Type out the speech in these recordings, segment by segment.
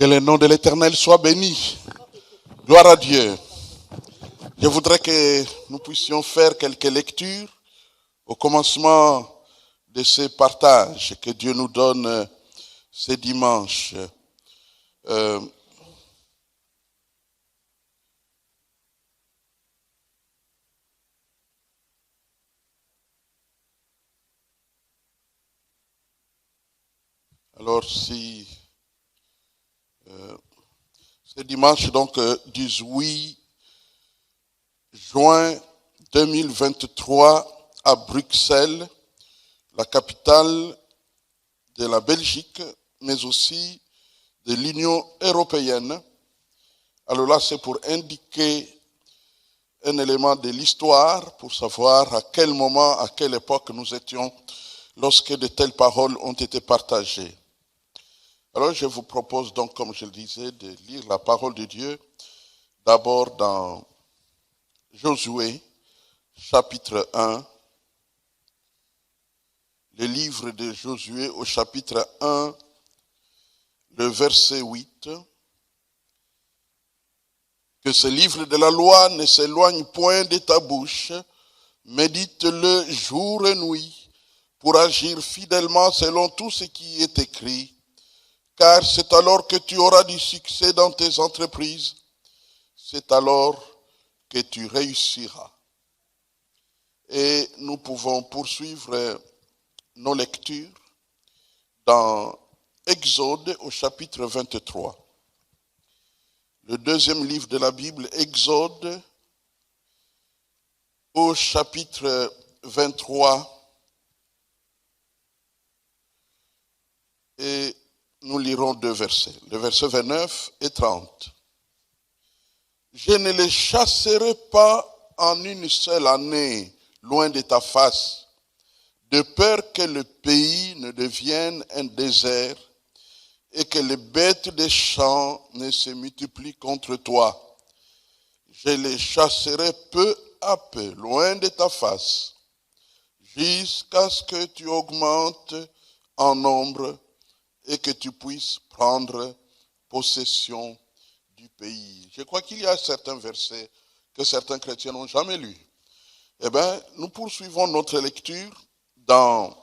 Que le nom de l'Éternel soit béni. Gloire à Dieu. Je voudrais que nous puissions faire quelques lectures au commencement de ces partages que Dieu nous donne ces dimanches. Alors si ce dimanche donc 18 juin 2023 à Bruxelles, la capitale de la Belgique, mais aussi de l'Union européenne. Alors là, c'est pour indiquer un élément de l'histoire, pour savoir à quel moment, à quelle époque nous étions lorsque de telles paroles ont été partagées. Alors je vous propose donc, comme je le disais, de lire la parole de Dieu, d'abord dans Josué, chapitre 1, le livre de Josué au chapitre 1, le verset 8. Que ce livre de la loi ne s'éloigne point de ta bouche, médite-le jour et nuit, pour agir fidèlement selon tout ce qui est écrit, car c'est alors que tu auras du succès dans tes entreprises, c'est alors que tu réussiras. Et nous pouvons poursuivre nos lectures dans Exode au chapitre 23. Le deuxième livre de la Bible, Exode au chapitre 23. Et nous lirons deux versets, le verset 29 et 30. Je ne les chasserai pas en une seule année, loin de ta face, de peur que le pays ne devienne un désert et que les bêtes des champs ne se multiplient contre toi. Je les chasserai peu à peu, loin de ta face, jusqu'à ce que tu augmentes en nombre et que tu puisses prendre possession du pays. Je crois qu'il y a certains versets que certains chrétiens n'ont jamais lus. Eh bien, nous poursuivons notre lecture dans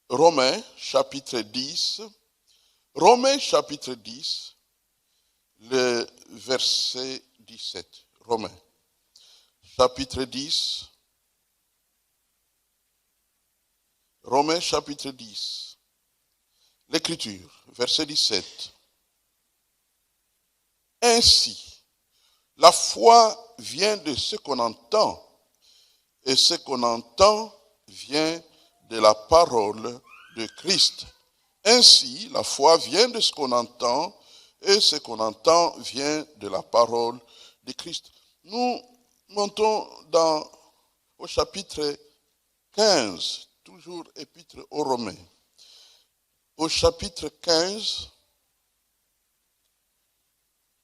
Romains chapitre 10. Romains chapitre 10, le verset 17. Romains chapitre 10. Romains chapitre 10. L'écriture, verset 17. Ainsi, la foi vient de ce qu'on entend, et ce qu'on entend vient de la parole de Christ. Ainsi, la foi vient de ce qu'on entend, et ce qu'on entend vient de la parole de Christ. Nous montons au chapitre 15, toujours épître aux Romains. Au chapitre 15,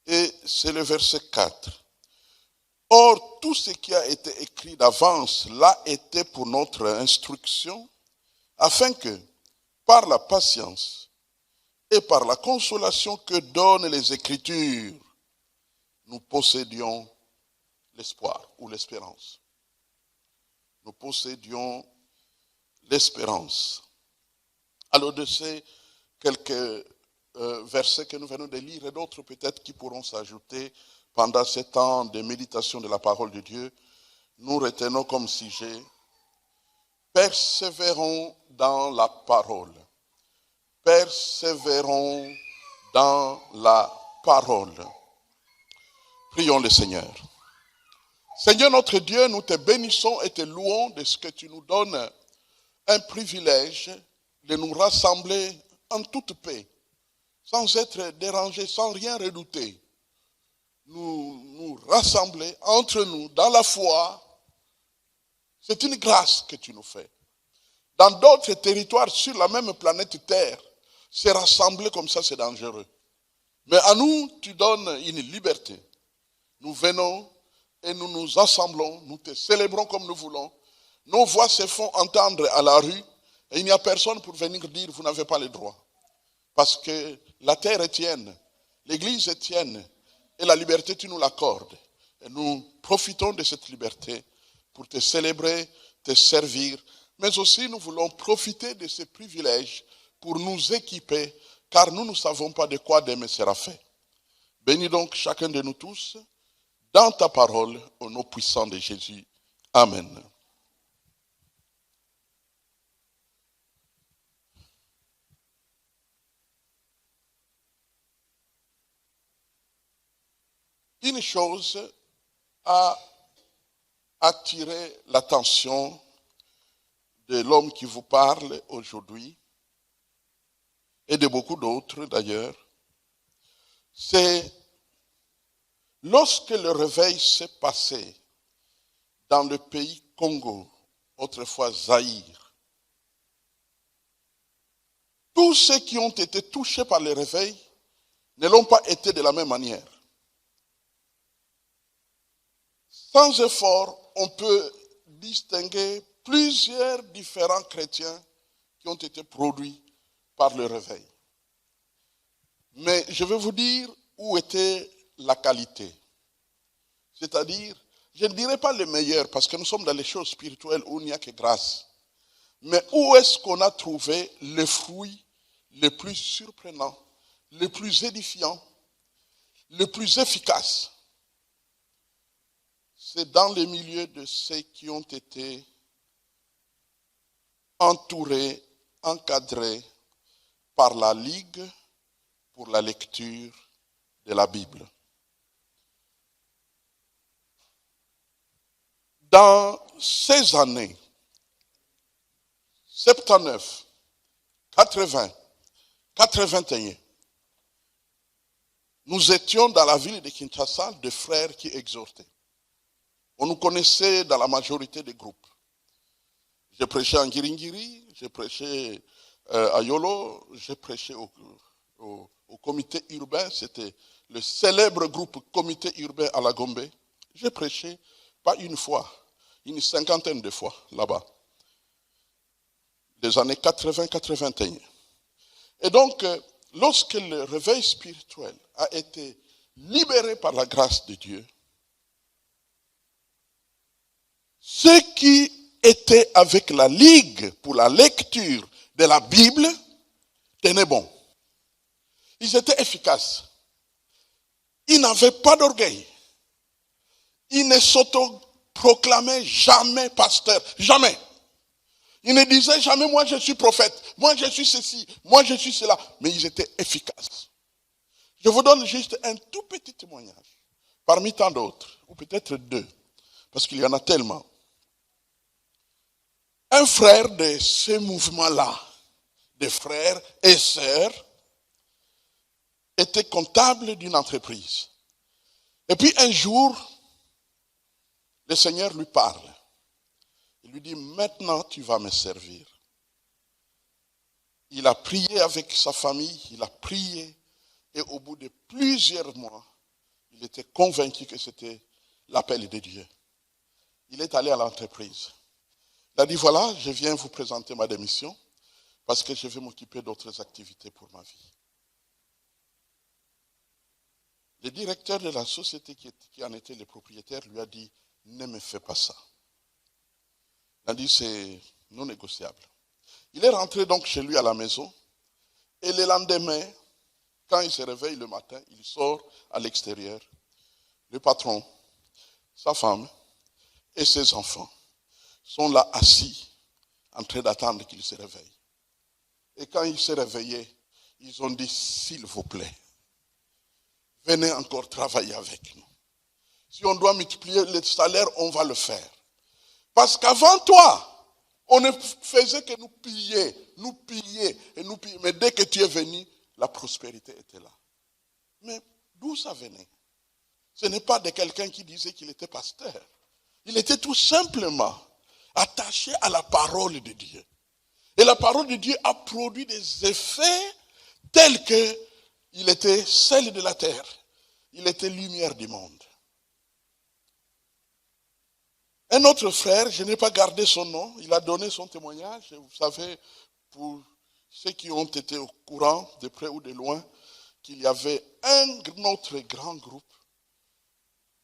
et c'est le verset 4. Or, tout ce qui a été écrit d'avance l'a été pour notre instruction, afin que, par la patience et par la consolation que donnent les Écritures, nous possédions l'espoir ou l'espérance. Nous possédions l'espérance. Alors de ces quelques versets que nous venons de lire et d'autres peut-être qui pourront s'ajouter pendant ce temps de méditation de la parole de Dieu, nous retenons comme sujet « Persévérons dans la parole ». Persévérons dans la parole. Prions le Seigneur. Seigneur notre Dieu, nous te bénissons et te louons de ce que tu nous donnes un privilège de nous rassembler en toute paix, sans être dérangés, sans rien redouter. Nous rassembler entre nous dans la foi, c'est une grâce que tu nous fais. Dans d'autres territoires sur la même planète Terre, se rassembler comme ça, c'est dangereux. Mais à nous, tu donnes une liberté. Nous venons et nous nous assemblons, nous te célébrons comme nous voulons. Nos voix se font entendre à la rue et il n'y a personne pour venir dire vous n'avez pas le droit. parce que la terre est tienne, l'église est tienne, et la liberté, tu nous l'accordes. Et nous profitons de cette liberté pour te célébrer, te servir, mais aussi nous voulons profiter de ces privilèges pour nous équiper, car nous ne savons pas de quoi demain sera fait. Bénis donc chacun de nous tous dans ta parole, au nom puissant de Jésus. Amen. Une chose a attiré l'attention de l'homme qui vous parle aujourd'hui, et de beaucoup d'autres d'ailleurs, c'est lorsque le réveil s'est passé dans le pays Congo, autrefois Zaïre. Tous ceux qui ont été touchés par le réveil ne l'ont pas été de la même manière. Sans effort, on peut distinguer plusieurs différents chrétiens qui ont été produits par le réveil. Mais je vais vous dire où était la qualité. C'est-à-dire, je ne dirais pas le meilleur, parce que nous sommes dans les choses spirituelles où il n'y a que grâce. Mais où est-ce qu'on a trouvé les fruits les plus surprenants, les plus édifiants, les plus efficaces? C'est dans les milieux de ceux qui ont été entourés, encadrés par la Ligue pour la lecture de la Bible. Dans ces années 79, 80, 81, nous étions dans la ville de Kinshasa des frères qui exhortaient. On nous connaissait dans la majorité des groupes. J'ai prêché en Ngiringiri, j'ai prêché à Yolo, j'ai prêché au comité urbain, c'était le célèbre groupe comité urbain à la Gombe. J'ai prêché pas une fois, une cinquantaine de fois là-bas. Les années 80-81. Et donc, lorsque le réveil spirituel a été libéré par la grâce de Dieu, ceux qui étaient avec la Ligue pour la lecture de la Bible tenaient bon. Ils étaient efficaces. Ils n'avaient pas d'orgueil. Ils ne s'autoproclamaient jamais pasteur. Jamais. Ils ne disaient jamais, moi je suis prophète, moi je suis ceci, moi je suis cela. Mais ils étaient efficaces. Je vous donne juste un tout petit témoignage, parmi tant d'autres, ou peut-être deux, parce qu'il y en a tellement. Un frère de ce mouvement-là, des frères et sœurs, était comptable d'une entreprise. Et puis un jour, le Seigneur lui parle. Il lui dit, maintenant tu vas me servir. Il a prié avec sa famille, il a prié, et au bout de plusieurs mois, il était convaincu que c'était l'appel de Dieu. Il est allé à l'entreprise. Il a dit, voilà, je viens vous présenter ma démission, parce que je vais m'occuper d'autres activités pour ma vie. Le directeur de la société qui en était le propriétaire lui a dit, ne me fais pas ça. Il a dit, c'est non négociable. Il est rentré donc chez lui à la maison, et le lendemain, quand il se réveille le matin, il sort à l'extérieur. Le patron, sa femme et ses enfants sont là assis, en train d'attendre qu'il se réveille. Et quand il s'est réveillé, ils ont dit, s'il vous plaît, venez encore travailler avec nous. Si on doit multiplier le salaire, on va le faire. Parce qu'avant toi, on ne faisait que nous piller. Mais dès que tu es venu, la prospérité était là. Mais d'où ça venait? Ce n'est pas de quelqu'un qui disait qu'il était pasteur. Il était tout simplement attaché à la parole de Dieu. Et la parole de Dieu a produit des effets tels qu'il était sel de la terre. Il était lumière du monde. Un autre frère, je n'ai pas gardé son nom, il a donné son témoignage. Vous savez, pour ceux qui ont été au courant, de près ou de loin, qu'il y avait un autre grand groupe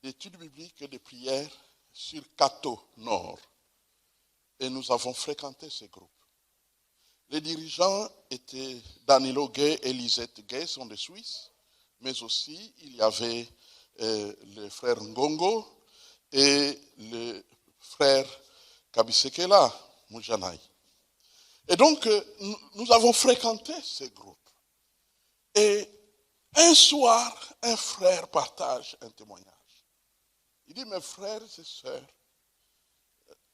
d'études bibliques et de prières sur Cato Nord. Et nous avons fréquenté ce groupe. Les dirigeants étaient Danilo Gay et Lisette Gay, sont des Suisses, mais aussi il y avait le frère Ngongo et le frère Kabisekela Mujanaï. Et donc, nous avons fréquenté ce groupe. Et un soir, un frère partage un témoignage. Il dit, mes frères et sœurs,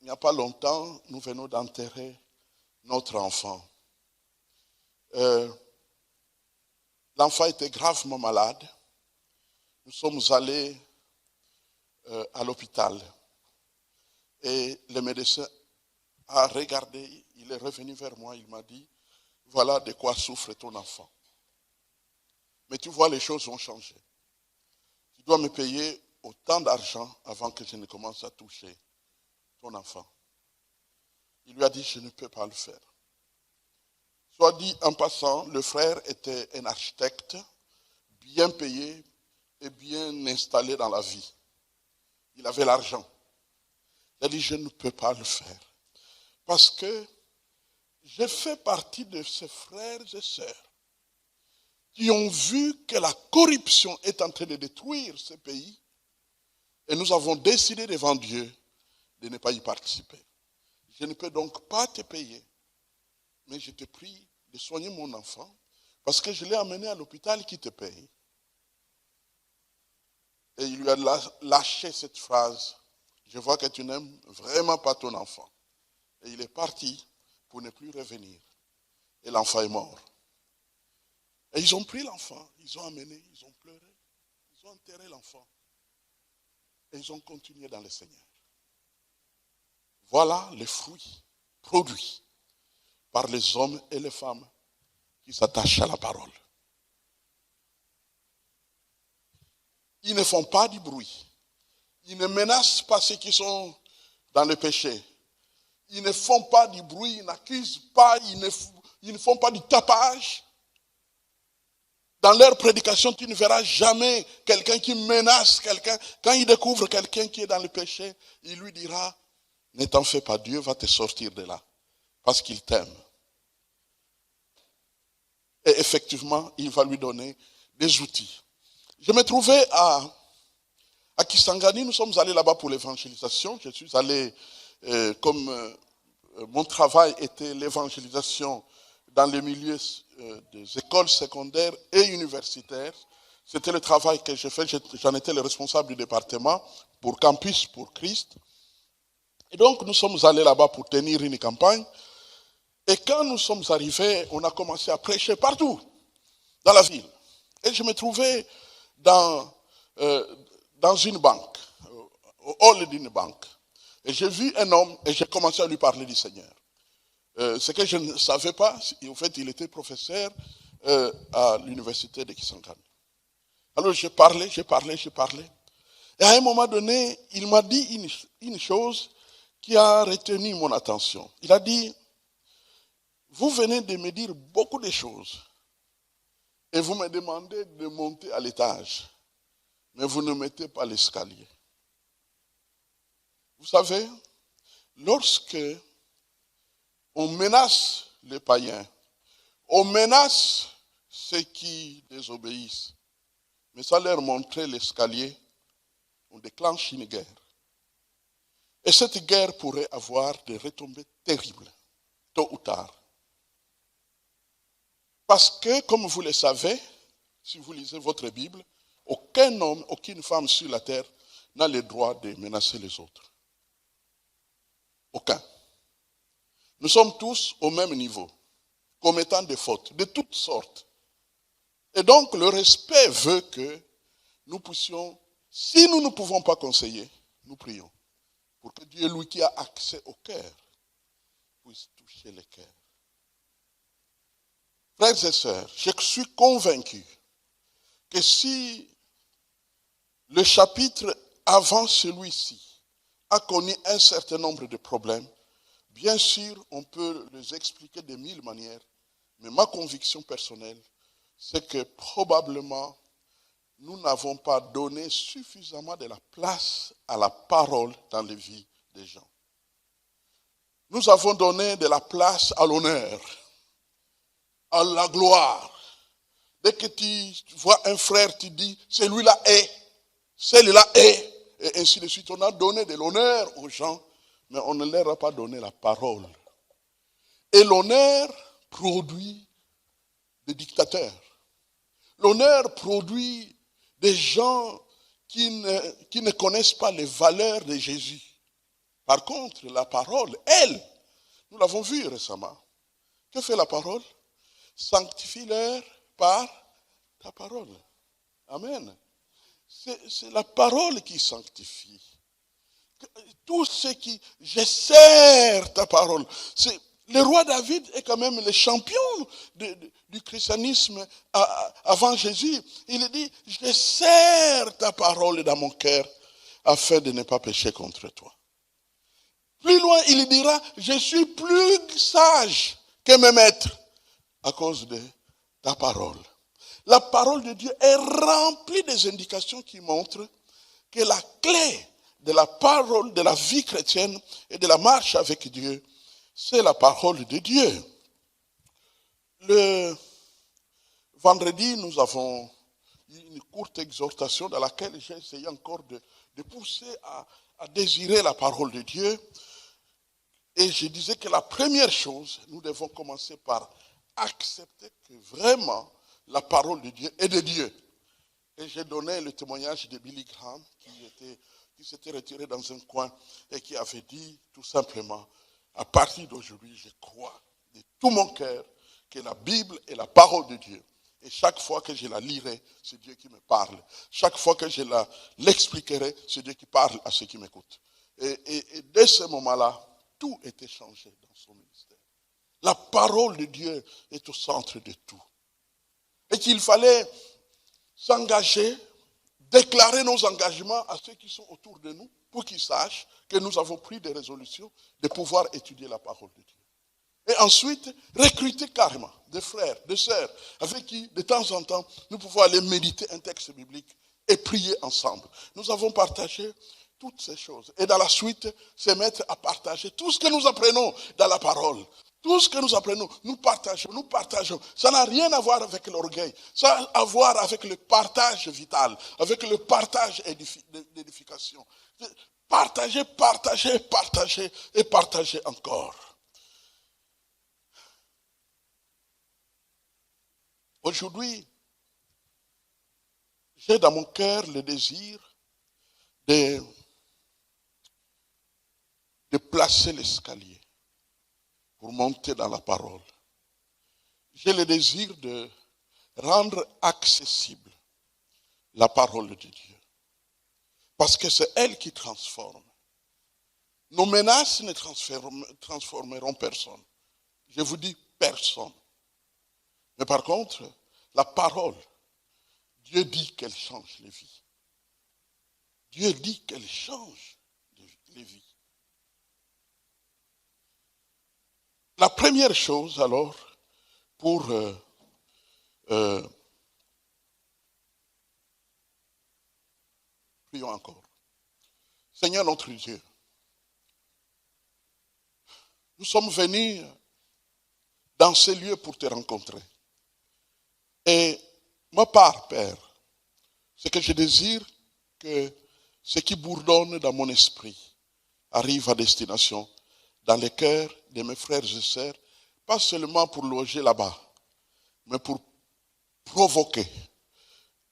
il n'y a pas longtemps, nous venons d'enterrer notre enfant. L'enfant était gravement malade. Nous sommes allés à l'hôpital. Et le médecin a regardé, il est revenu vers moi, il m'a dit, voilà de quoi souffre ton enfant. Mais tu vois, les choses ont changé. Tu dois me payer autant d'argent avant que je ne commence à toucher ton enfant. Il lui a dit, je ne peux pas le faire. Soit dit en passant, le frère était un architecte, bien payé et bien installé dans la vie. Il avait l'argent. Il a dit, je ne peux pas le faire. Parce que je fais partie de ces frères et sœurs qui ont vu que la corruption est en train de détruire ce pays. Et nous avons décidé devant Dieu de ne pas y participer. Je ne peux donc pas te payer. Mais je te prie de soigner mon enfant parce que je l'ai amené à l'hôpital qui te paye. Et il lui a lâché cette phrase. Je vois que tu n'aimes vraiment pas ton enfant. Et il est parti pour ne plus revenir. Et l'enfant est mort. Et ils ont pris l'enfant, ils ont amené, ils ont pleuré, ils ont enterré l'enfant. Et ils ont continué dans le Seigneur. Voilà les fruits produits par les hommes et les femmes qui s'attachent à la parole. Ils ne font pas du bruit. Ils ne menacent pas ceux qui sont dans le péché. Ils ne font pas du bruit, ils n'accusent pas, ils ne font pas du tapage. Dans leur prédication, tu ne verras jamais quelqu'un qui menace quelqu'un. Quand il découvre quelqu'un qui est dans le péché, il lui dira, ne t'en fais pas, Dieu va te sortir de là. Parce qu'il t'aime. Et effectivement, il va lui donner des outils. Je me trouvais à Kisangani, nous sommes allés là-bas pour l'évangélisation. Je suis allé, comme mon travail était l'évangélisation dans les milieux des écoles secondaires et universitaires. C'était le travail que j'ai fait, j'en étais le responsable du département pour Campus pour Christ. Et donc nous sommes allés là-bas pour tenir une campagne. Et quand nous sommes arrivés, on a commencé à prêcher partout dans la ville. Et je me trouvais dans une banque, au hall d'une banque. Et j'ai vu un homme et j'ai commencé à lui parler du Seigneur. Ce que je ne savais pas, en fait, il était professeur à l'université de Kisangani. Alors je parlais. Et à un moment donné, il m'a dit une chose qui a retenu mon attention. Il a dit, vous venez de me dire beaucoup de choses et vous me demandez de monter à l'étage, mais vous ne mettez pas l'escalier. Vous savez, lorsque on menace les païens, on menace ceux qui désobéissent, mais sans leur montrer l'escalier, on déclenche une guerre. Et cette guerre pourrait avoir des retombées terribles, tôt ou tard. Parce que, comme vous le savez, si vous lisez votre Bible, aucun homme, aucune femme sur la terre n'a le droit de menacer les autres. Aucun. Nous sommes tous au même niveau, commettant des fautes de toutes sortes. Et donc, le respect veut que nous puissions, si nous ne pouvons pas conseiller, nous prions. Pour que Dieu, lui qui a accès au cœur, puisse toucher le cœur. Frères et sœurs, je suis convaincu que si le chapitre avant celui-ci a connu un certain nombre de problèmes, bien sûr, on peut les expliquer de mille manières, Mais ma conviction personnelle, c'est que probablement, nous n'avons pas donné suffisamment de la place à la parole dans les vies des gens. Nous avons donné de la place à l'honneur, à la gloire. Dès que tu vois un frère, tu dis, celui-là est, celui-là est, et ainsi de suite. On a donné de l'honneur aux gens, mais on ne leur a pas donné la parole. Et l'honneur produit des dictateurs. L'honneur produit des gens qui ne connaissent pas les valeurs de Jésus. Par contre, la parole, elle, nous l'avons vu récemment. Que fait la parole? Sanctifie-leur par ta parole. Amen. C'est la parole qui sanctifie. Tout ce qui, je sers ta parole. Le roi David est quand même le champion du christianisme avant Jésus. Il dit, je sers ta parole dans mon cœur afin de ne pas pécher contre toi. Plus loin, il dira, je suis plus sage que mes maîtres à cause de ta parole. La parole de Dieu est remplie des indications qui montrent que la clé de la parole, de la vie chrétienne et de la marche avec Dieu, c'est la parole de Dieu. Le vendredi, nous avons eu une courte exhortation dans laquelle j'ai essayé encore de pousser à désirer la parole de Dieu. Et je disais que la première chose, nous devons commencer par accepter que vraiment la parole de Dieu est de Dieu. Et j'ai donné le témoignage de Billy Graham qui s'était retiré dans un coin et qui avait dit tout simplement, à partir d'aujourd'hui, je crois de tout mon cœur que la Bible est la parole de Dieu. Et chaque fois que je la lirai, c'est Dieu qui me parle. Chaque fois que je l'expliquerai, c'est Dieu qui parle à ceux qui m'écoutent. Et dès ce moment-là, tout était changé dans son ministère. La parole de Dieu est au centre de tout. Et qu'il fallait s'engager, déclarer nos engagements à ceux qui sont autour de nous, pour qu'ils sachent que nous avons pris des résolutions de pouvoir étudier la parole de Dieu. Et ensuite, recruter carrément des frères, des sœurs, avec qui, de temps en temps, nous pouvons aller méditer un texte biblique et prier ensemble. Nous avons partagé toutes ces choses. Et dans la suite, se mettre à partager tout ce que nous apprenons dans la parole. Tout ce que nous apprenons, nous partageons. Ça n'a rien à voir avec l'orgueil. Ça a à voir avec le partage vital, avec le partage d'édification. Partager, partager, partager et partager encore. Aujourd'hui, j'ai dans mon cœur le désir de placer l'escalier pour monter dans la parole. J'ai le désir de rendre accessible la parole de Dieu. Parce que c'est elle qui transforme. Nos menaces ne transformeront personne. Je vous dis personne. Mais par contre, la parole, Dieu dit qu'elle change les vies. Dieu dit qu'elle change les vies. La première chose alors, pour prions encore. Seigneur notre Dieu, nous sommes venus dans ces lieux pour te rencontrer. Et ma part, Père, c'est que je désire que ce qui bourdonne dans mon esprit arrive à destination dans les cœurs de mes frères et sœurs, pas seulement pour loger là-bas, mais pour provoquer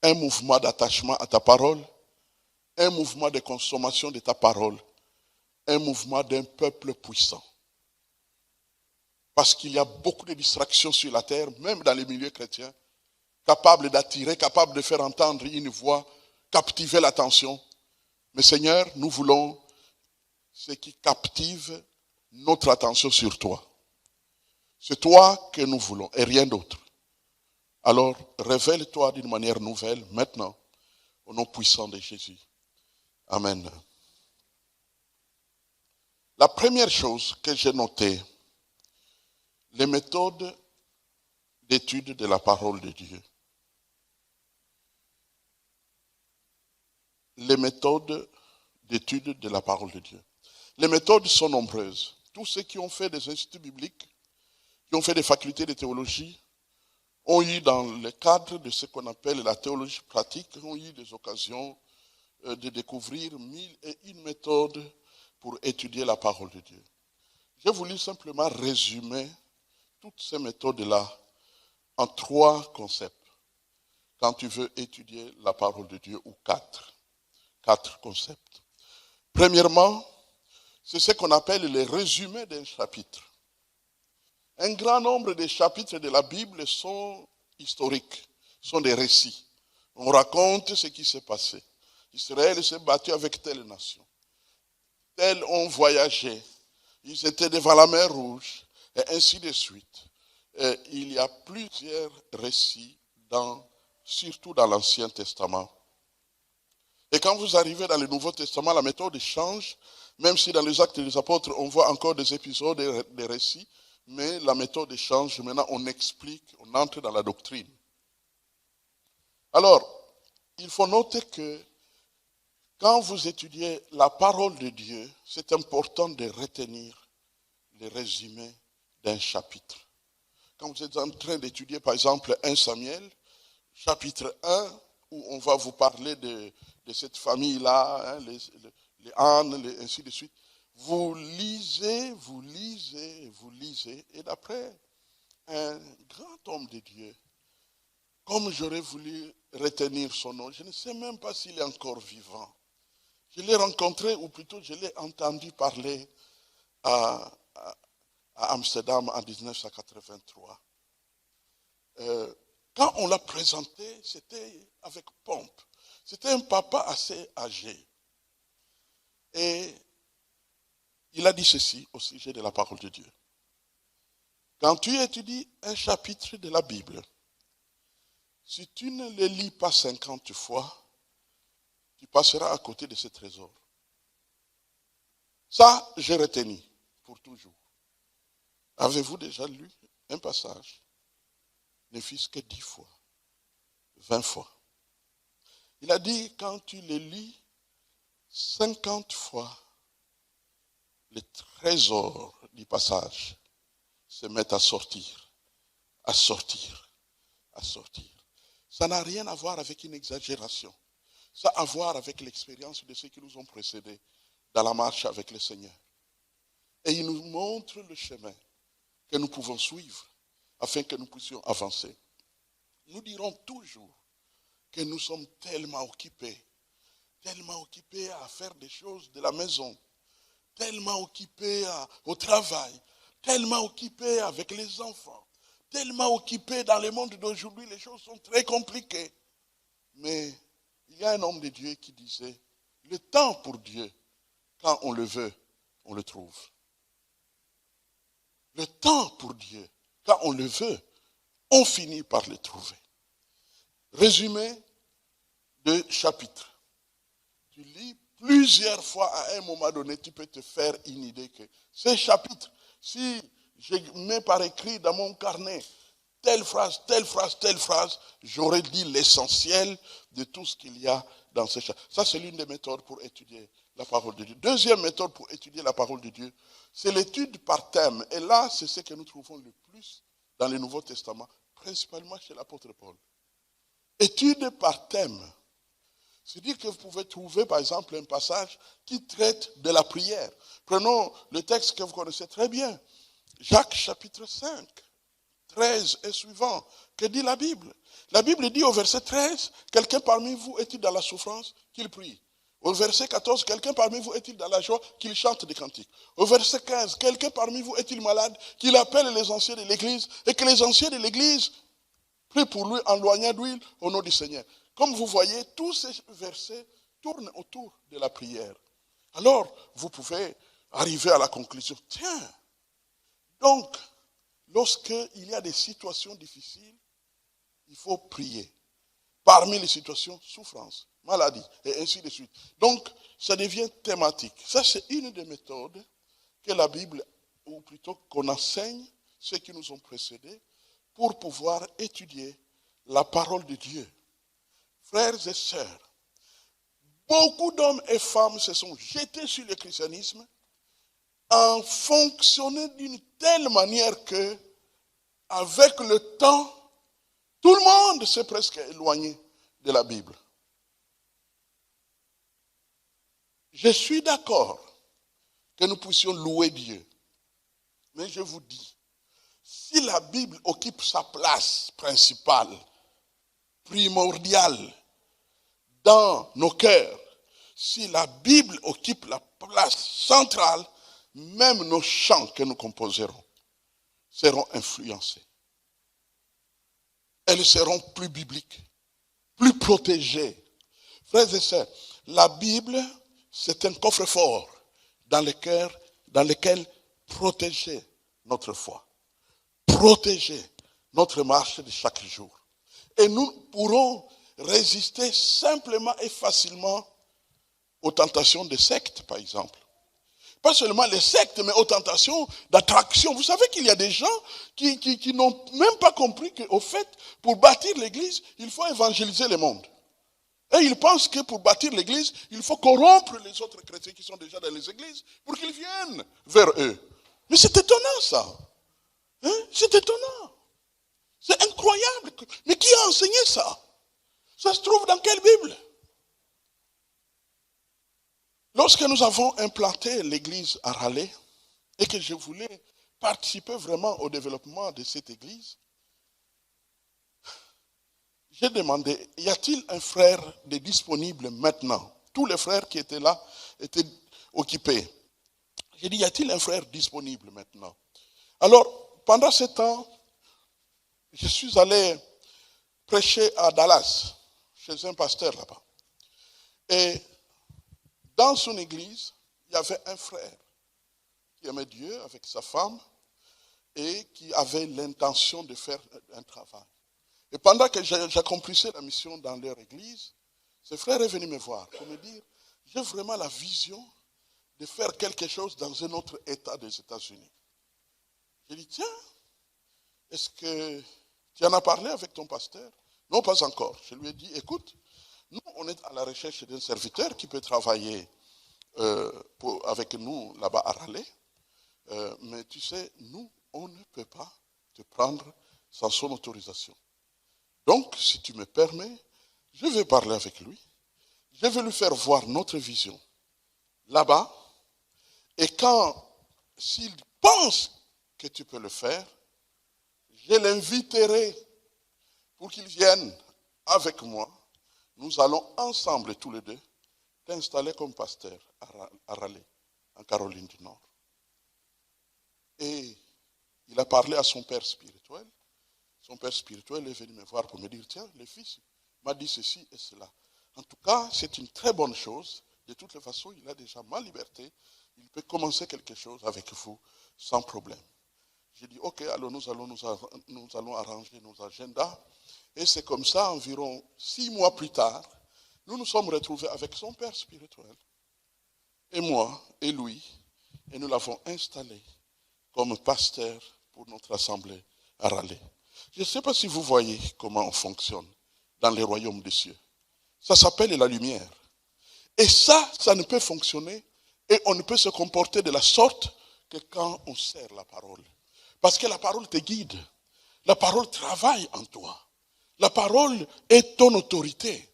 un mouvement d'attachement à ta parole, un mouvement de consommation de ta parole, un mouvement d'un peuple puissant. Parce qu'il y a beaucoup de distractions sur la terre, même dans les milieux chrétiens, capables d'attirer, capables de faire entendre une voix, captiver l'attention. Mais Seigneur, nous voulons ce qui captive notre attention sur toi. C'est toi que nous voulons et rien d'autre. Alors, révèle-toi d'une manière nouvelle maintenant, au nom puissant de Jésus. Amen. La première chose que j'ai notée, les méthodes d'étude de la parole de Dieu. Les méthodes d'étude de la parole de Dieu. Les méthodes sont nombreuses. Tous ceux qui ont fait des instituts bibliques, qui ont fait des facultés de théologie, ont eu dans le cadre de ce qu'on appelle la théologie pratique, ont eu des occasions de découvrir 1001 méthodes pour étudier la parole de Dieu. J'ai voulu simplement résumer toutes ces méthodes-là en 3 concepts. Quand tu veux étudier la parole de Dieu, ou 4 concepts. Premièrement, c'est ce qu'on appelle les résumés d'un chapitre. Un grand nombre de chapitres de la Bible sont historiques, sont des récits. On raconte ce qui s'est passé. Israël s'est battu avec telle nation. Tels ont voyagé. Ils étaient devant la mer Rouge, et ainsi de suite. Et il y a plusieurs récits, surtout dans l'Ancien Testament. Et quand vous arrivez dans le Nouveau Testament, la méthode change, même si dans les Actes des Apôtres, on voit encore des épisodes, des récits, mais la méthode change. Maintenant, on explique, on entre dans la doctrine. Alors, il faut noter que quand vous étudiez la parole de Dieu, c'est important de retenir les résumés d'un chapitre. Quand vous êtes en train d'étudier, par exemple, 1 Samuel, chapitre 1, où on va vous parler de cette famille-là, hein, les ânes, ainsi de suite, vous lisez, et d'après un grand homme de Dieu, comme j'aurais voulu retenir son nom, je ne sais même pas s'il est encore vivant. Je l'ai rencontré, ou plutôt je l'ai entendu parler à Amsterdam en 1983. Quand on l'a présenté, c'était avec pompe. C'était un papa assez âgé. Et il a dit ceci au sujet de la parole de Dieu. Quand tu étudies un chapitre de la Bible, si tu ne le lis pas 50 fois, tu passeras à côté de ce trésor. Ça, j'ai retenu pour toujours. Avez-vous déjà lu un passage, ne fût-ce que 10 fois, 20 fois? Il a dit, quand tu le lis 50 fois, les trésors du passage se mettent à sortir, à sortir, à sortir. Ça n'a rien à voir avec une exagération. Ça a à voir avec l'expérience de ceux qui nous ont précédés dans la marche avec le Seigneur. Et il nous montre le chemin que nous pouvons suivre afin que nous puissions avancer. Nous dirons toujours que nous sommes tellement occupés à faire des choses de la maison, tellement occupés au travail, tellement occupés avec les enfants, tellement occupés dans le monde d'aujourd'hui, les choses sont très compliquées. Mais il y a un homme de Dieu qui disait, le temps pour Dieu, quand on le veut, on le trouve. Le temps pour Dieu, quand on le veut, on finit par le trouver. Résumé de chapitre. Tu lis plusieurs fois, à un moment donné, tu peux te faire une idée que ces chapitres, si je mets par écrit dans mon carnet telle phrase, j'aurais dit l'essentiel de tout ce qu'il y a dans ces chapitres. Ça, c'est l'une des méthodes pour étudier la parole de Dieu. Deuxième méthode pour étudier la parole de Dieu, c'est l'étude par thème. Et là, c'est ce que nous trouvons le plus dans le Nouveau Testament, principalement chez l'apôtre Paul. Étude par thème. C'est-à-dire que vous pouvez trouver, par exemple, un passage qui traite de la prière. Prenons le texte que vous connaissez très bien. Jacques chapitre 5, 13 et suivant. Que dit la Bible? La Bible dit au verset 13, quelqu'un parmi vous est-il dans la souffrance? Qu'il prie. Au verset 14, quelqu'un parmi vous est-il dans la joie? Qu'il chante des cantiques. Au verset 15, quelqu'un parmi vous est-il malade? Qu'il appelle les anciens de l'église et que les anciens de l'église prient pour lui en loignant d'huile au nom du Seigneur. Comme vous voyez, tous ces versets tournent autour de la prière. Alors, vous pouvez arriver à la conclusion. Tiens, donc, lorsqu'il y a des situations difficiles, il faut prier. Parmi les situations, souffrance, maladie, et ainsi de suite. Donc, ça devient thématique. Ça, c'est une des méthodes que la Bible, ou plutôt qu'on enseigne, ceux qui nous ont précédés, pour pouvoir étudier la parole de Dieu. Frères et sœurs, beaucoup d'hommes et femmes se sont jetés sur le christianisme en fonctionnant d'une telle manière que, avec le temps, tout le monde s'est presque éloigné de la Bible. Je suis d'accord que nous puissions louer Dieu. Mais je vous dis, si la Bible occupe sa place principale, primordiale, dans nos cœurs, si la Bible occupe la place centrale, même nos chants que nous composerons seront influencés. Elles seront plus bibliques, plus protégées. Frères et sœurs, la Bible, c'est un coffre-fort dans lequel protéger notre foi, protéger notre marche de chaque jour. Et nous pourrons résister simplement et facilement aux tentations des sectes, par exemple. Pas seulement les sectes, mais aux tentations d'attraction. Vous savez qu'il y a des gens qui n'ont même pas compris qu'au fait, pour bâtir l'église, il faut évangéliser le monde. Et ils pensent que pour bâtir l'église, il faut corrompre les autres chrétiens qui sont déjà dans les églises pour qu'ils viennent vers eux. Mais c'est étonnant ça. Hein? C'est étonnant. C'est incroyable. Mais qui a enseigné ça? Ça se trouve dans quelle Bible? Lorsque nous avons implanté l'église à Raleigh et que je voulais participer vraiment au développement de cette église, j'ai demandé, y a-t-il un frère de disponible maintenant? Tous les frères qui étaient là étaient occupés. J'ai dit, y a-t-il un frère disponible maintenant? Alors, pendant ce temps, je suis allé prêcher à Dallas, chez un pasteur là-bas. Et dans son église, il y avait un frère qui aimait Dieu avec sa femme et qui avait l'intention de faire un travail. Et pendant que j'accomplissais la mission dans leur église, ce frère est venu me voir pour me dire, j'ai vraiment la vision de faire quelque chose dans un autre État des États-Unis. J'ai dit, tiens, est-ce que tu en as parlé avec ton pasteur? Non, pas encore. Je lui ai dit, écoute, nous, on est à la recherche d'un serviteur qui peut travailler avec nous là-bas à Raleigh. Mais tu sais, nous, on ne peut pas te prendre sans son autorisation. Donc, si tu me permets, je vais parler avec lui. Je vais lui faire voir notre vision là-bas. Et s'il pense que tu peux le faire, je l'inviterai pour qu'il vienne avec moi. Nous allons ensemble, tous les deux, t'installer comme pasteur à Raleigh, en Caroline du Nord. Et il a parlé à son père spirituel. Son père spirituel est venu me voir pour me dire, tiens, le fils m'a dit ceci et cela. En tout cas, c'est une très bonne chose. De toutes les façons, il a déjà ma liberté. Il peut commencer quelque chose avec vous sans problème. J'ai dit, ok, alors nous allons arranger nos agendas. Et c'est comme ça, environ 6 mois plus tard, nous nous sommes retrouvés avec son père spirituel, et moi, et lui, et nous l'avons installé comme pasteur pour notre assemblée à Raleigh. Je ne sais pas si vous voyez comment on fonctionne dans les royaumes des cieux. Ça s'appelle la lumière. Et ça ne peut fonctionner et on ne peut se comporter de la sorte que quand on sert la parole. Parce que la parole te guide. La parole travaille en toi. La parole est ton autorité.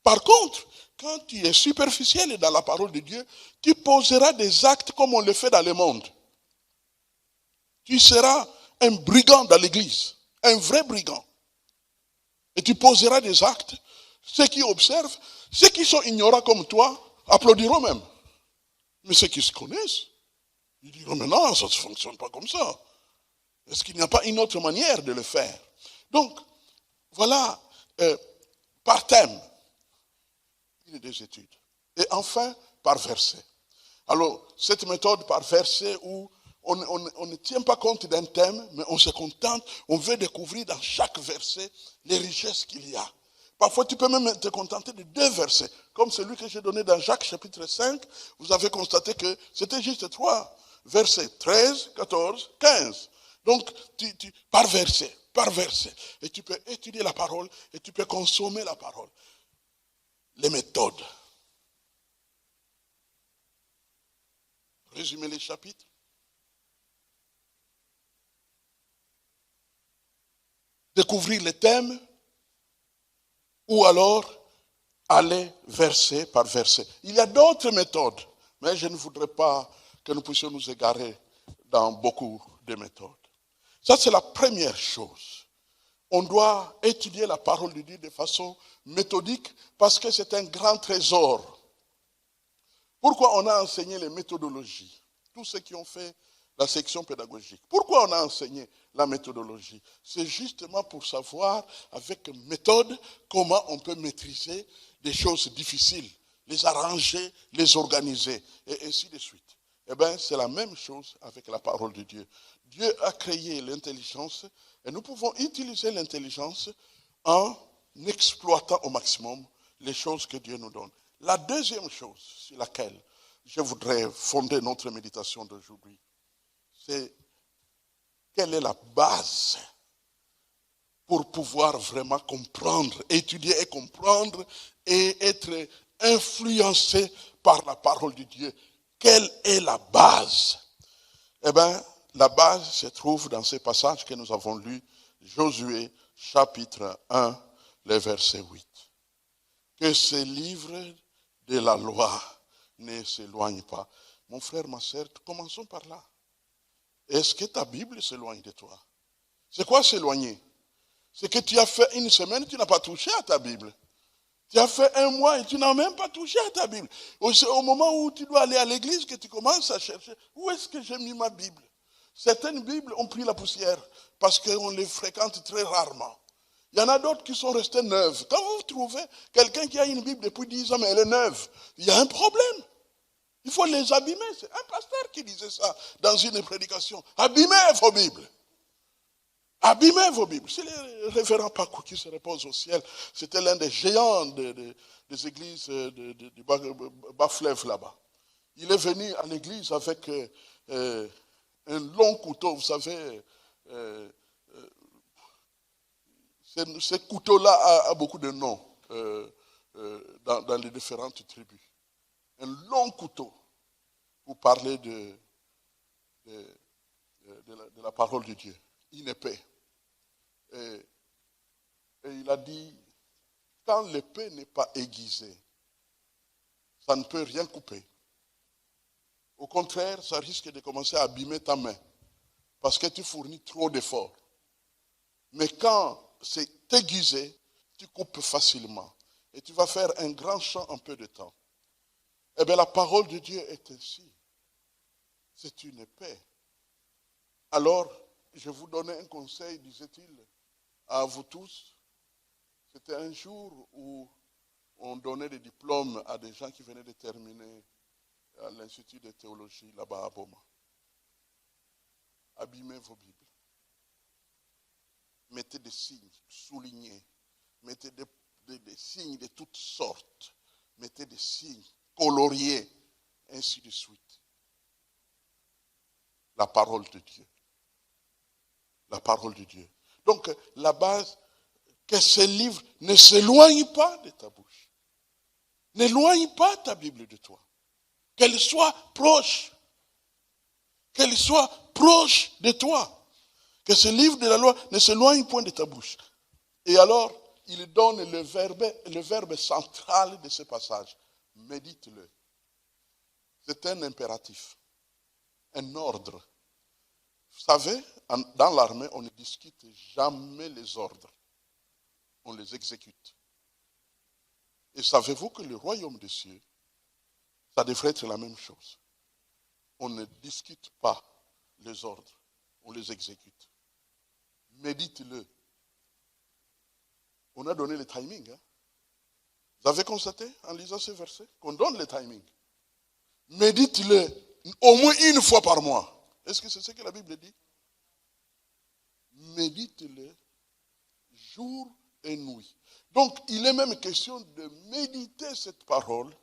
Par contre, quand tu es superficiel dans la parole de Dieu, tu poseras des actes comme on le fait dans le monde. Tu seras un brigand dans l'église, un vrai brigand. Et tu poseras des actes. Ceux qui observent, ceux qui sont ignorants comme toi, applaudiront même. Mais ceux qui se connaissent, ils diront, mais non, ça ne fonctionne pas comme ça. Est-ce qu'il n'y a pas une autre manière de le faire? Donc, voilà, par thème, une des études. Et enfin, par verset. Alors, cette méthode par verset où on ne tient pas compte d'un thème, mais on se contente, on veut découvrir dans chaque verset les richesses qu'il y a. Parfois, tu peux même te contenter de 2 versets. Comme celui que j'ai donné dans Jacques chapitre 5, vous avez constaté que c'était juste 3 versets, 13, 14, 15. Donc, par verset. par verset. Et tu peux étudier la parole et tu peux consommer la parole. Les méthodes. Résumer les chapitres. Découvrir les thèmes. Ou alors aller verset par verset. Il y a d'autres méthodes, mais je ne voudrais pas que nous puissions nous égarer dans beaucoup de méthodes. Ça, c'est la première chose. On doit étudier la parole de Dieu de façon méthodique parce que c'est un grand trésor. Pourquoi on a enseigné les méthodologies? Tous ceux qui ont fait la section pédagogique. Pourquoi on a enseigné la méthodologie? C'est justement pour savoir avec méthode comment on peut maîtriser des choses difficiles, les arranger, les organiser, et ainsi de suite. Eh bien, c'est la même chose avec la parole de Dieu. Dieu a créé l'intelligence et nous pouvons utiliser l'intelligence en exploitant au maximum les choses que Dieu nous donne. La deuxième chose sur laquelle je voudrais fonder notre méditation d'aujourd'hui, c'est quelle est la base pour pouvoir vraiment comprendre, étudier et comprendre et être influencé par la parole de Dieu. Quelle est la base? Eh bien, la base se trouve dans ces passages que nous avons lus, Josué chapitre 1, le verset 8. Que ce livre de la loi ne s'éloigne pas. Mon frère, ma sœur, commençons par là. Est-ce que ta Bible s'éloigne de toi? C'est quoi s'éloigner? C'est que tu as fait une semaine, tu n'as pas touché à ta Bible. Tu as fait un mois et tu n'as même pas touché à ta Bible. C'est au moment où tu dois aller à l'église que tu commences à chercher. Où est-ce que j'ai mis ma Bible? Certaines Bibles ont pris la poussière parce qu'on les fréquente très rarement. Il y en a d'autres qui sont restées neuves. Quand vous trouvez quelqu'un qui a une Bible depuis 10 ans, mais elle est neuve, il y a un problème. Il faut les abîmer. C'est un pasteur qui disait ça dans une prédication. Abîmez vos Bibles. Abîmez vos Bibles. C'est le révérend Paco qui se repose au ciel. C'était l'un des géants des églises du bas-fleuve là-bas. Il est venu à l'église avec un long couteau. Vous savez, ce couteau-là a beaucoup de noms dans les différentes tribus. Un long couteau pour parler de la parole de Dieu. Une épée. Et il a dit, quand l'épée n'est pas aiguisée, ça ne peut rien couper. Au contraire, ça risque de commencer à abîmer ta main parce que tu fournis trop d'efforts. Mais quand c'est aiguisé, tu coupes facilement et tu vas faire un grand champ en peu de temps. Eh bien, la parole de Dieu est ainsi. C'est une épée. Alors, je vous donnais un conseil, disait-il, à vous tous. C'était un jour où on donnait des diplômes à des gens qui venaient de terminer à l'Institut de théologie là-bas à Boma. Abîmez vos Bibles. Mettez des signes, soulignez. Mettez des signes de toutes sortes. Mettez des signes coloriés, ainsi de suite. La parole de Dieu. La parole de Dieu. Donc, la base, que ce livre ne s'éloigne pas de ta bouche. N'éloigne pas ta Bible de toi. Qu'elle soit proche. Qu'elle soit proche de toi. Que ce livre de la loi ne s'éloigne point de ta bouche. Et alors, il donne le verbe central de ce passage. Médite-le. C'est un impératif. Un ordre. Vous savez, dans l'armée, on ne discute jamais les ordres. On les exécute. Et savez-vous que le royaume des cieux, ça devrait être la même chose. On ne discute pas les ordres, on les exécute. Médite-le. On a donné le timing. Hein? Vous avez constaté en lisant ce verset qu'on donne le timing. Médite-le au moins une fois par mois. Est-ce que c'est ce que la Bible dit? Médite-le jour et nuit. Donc, il est même question de méditer cette parole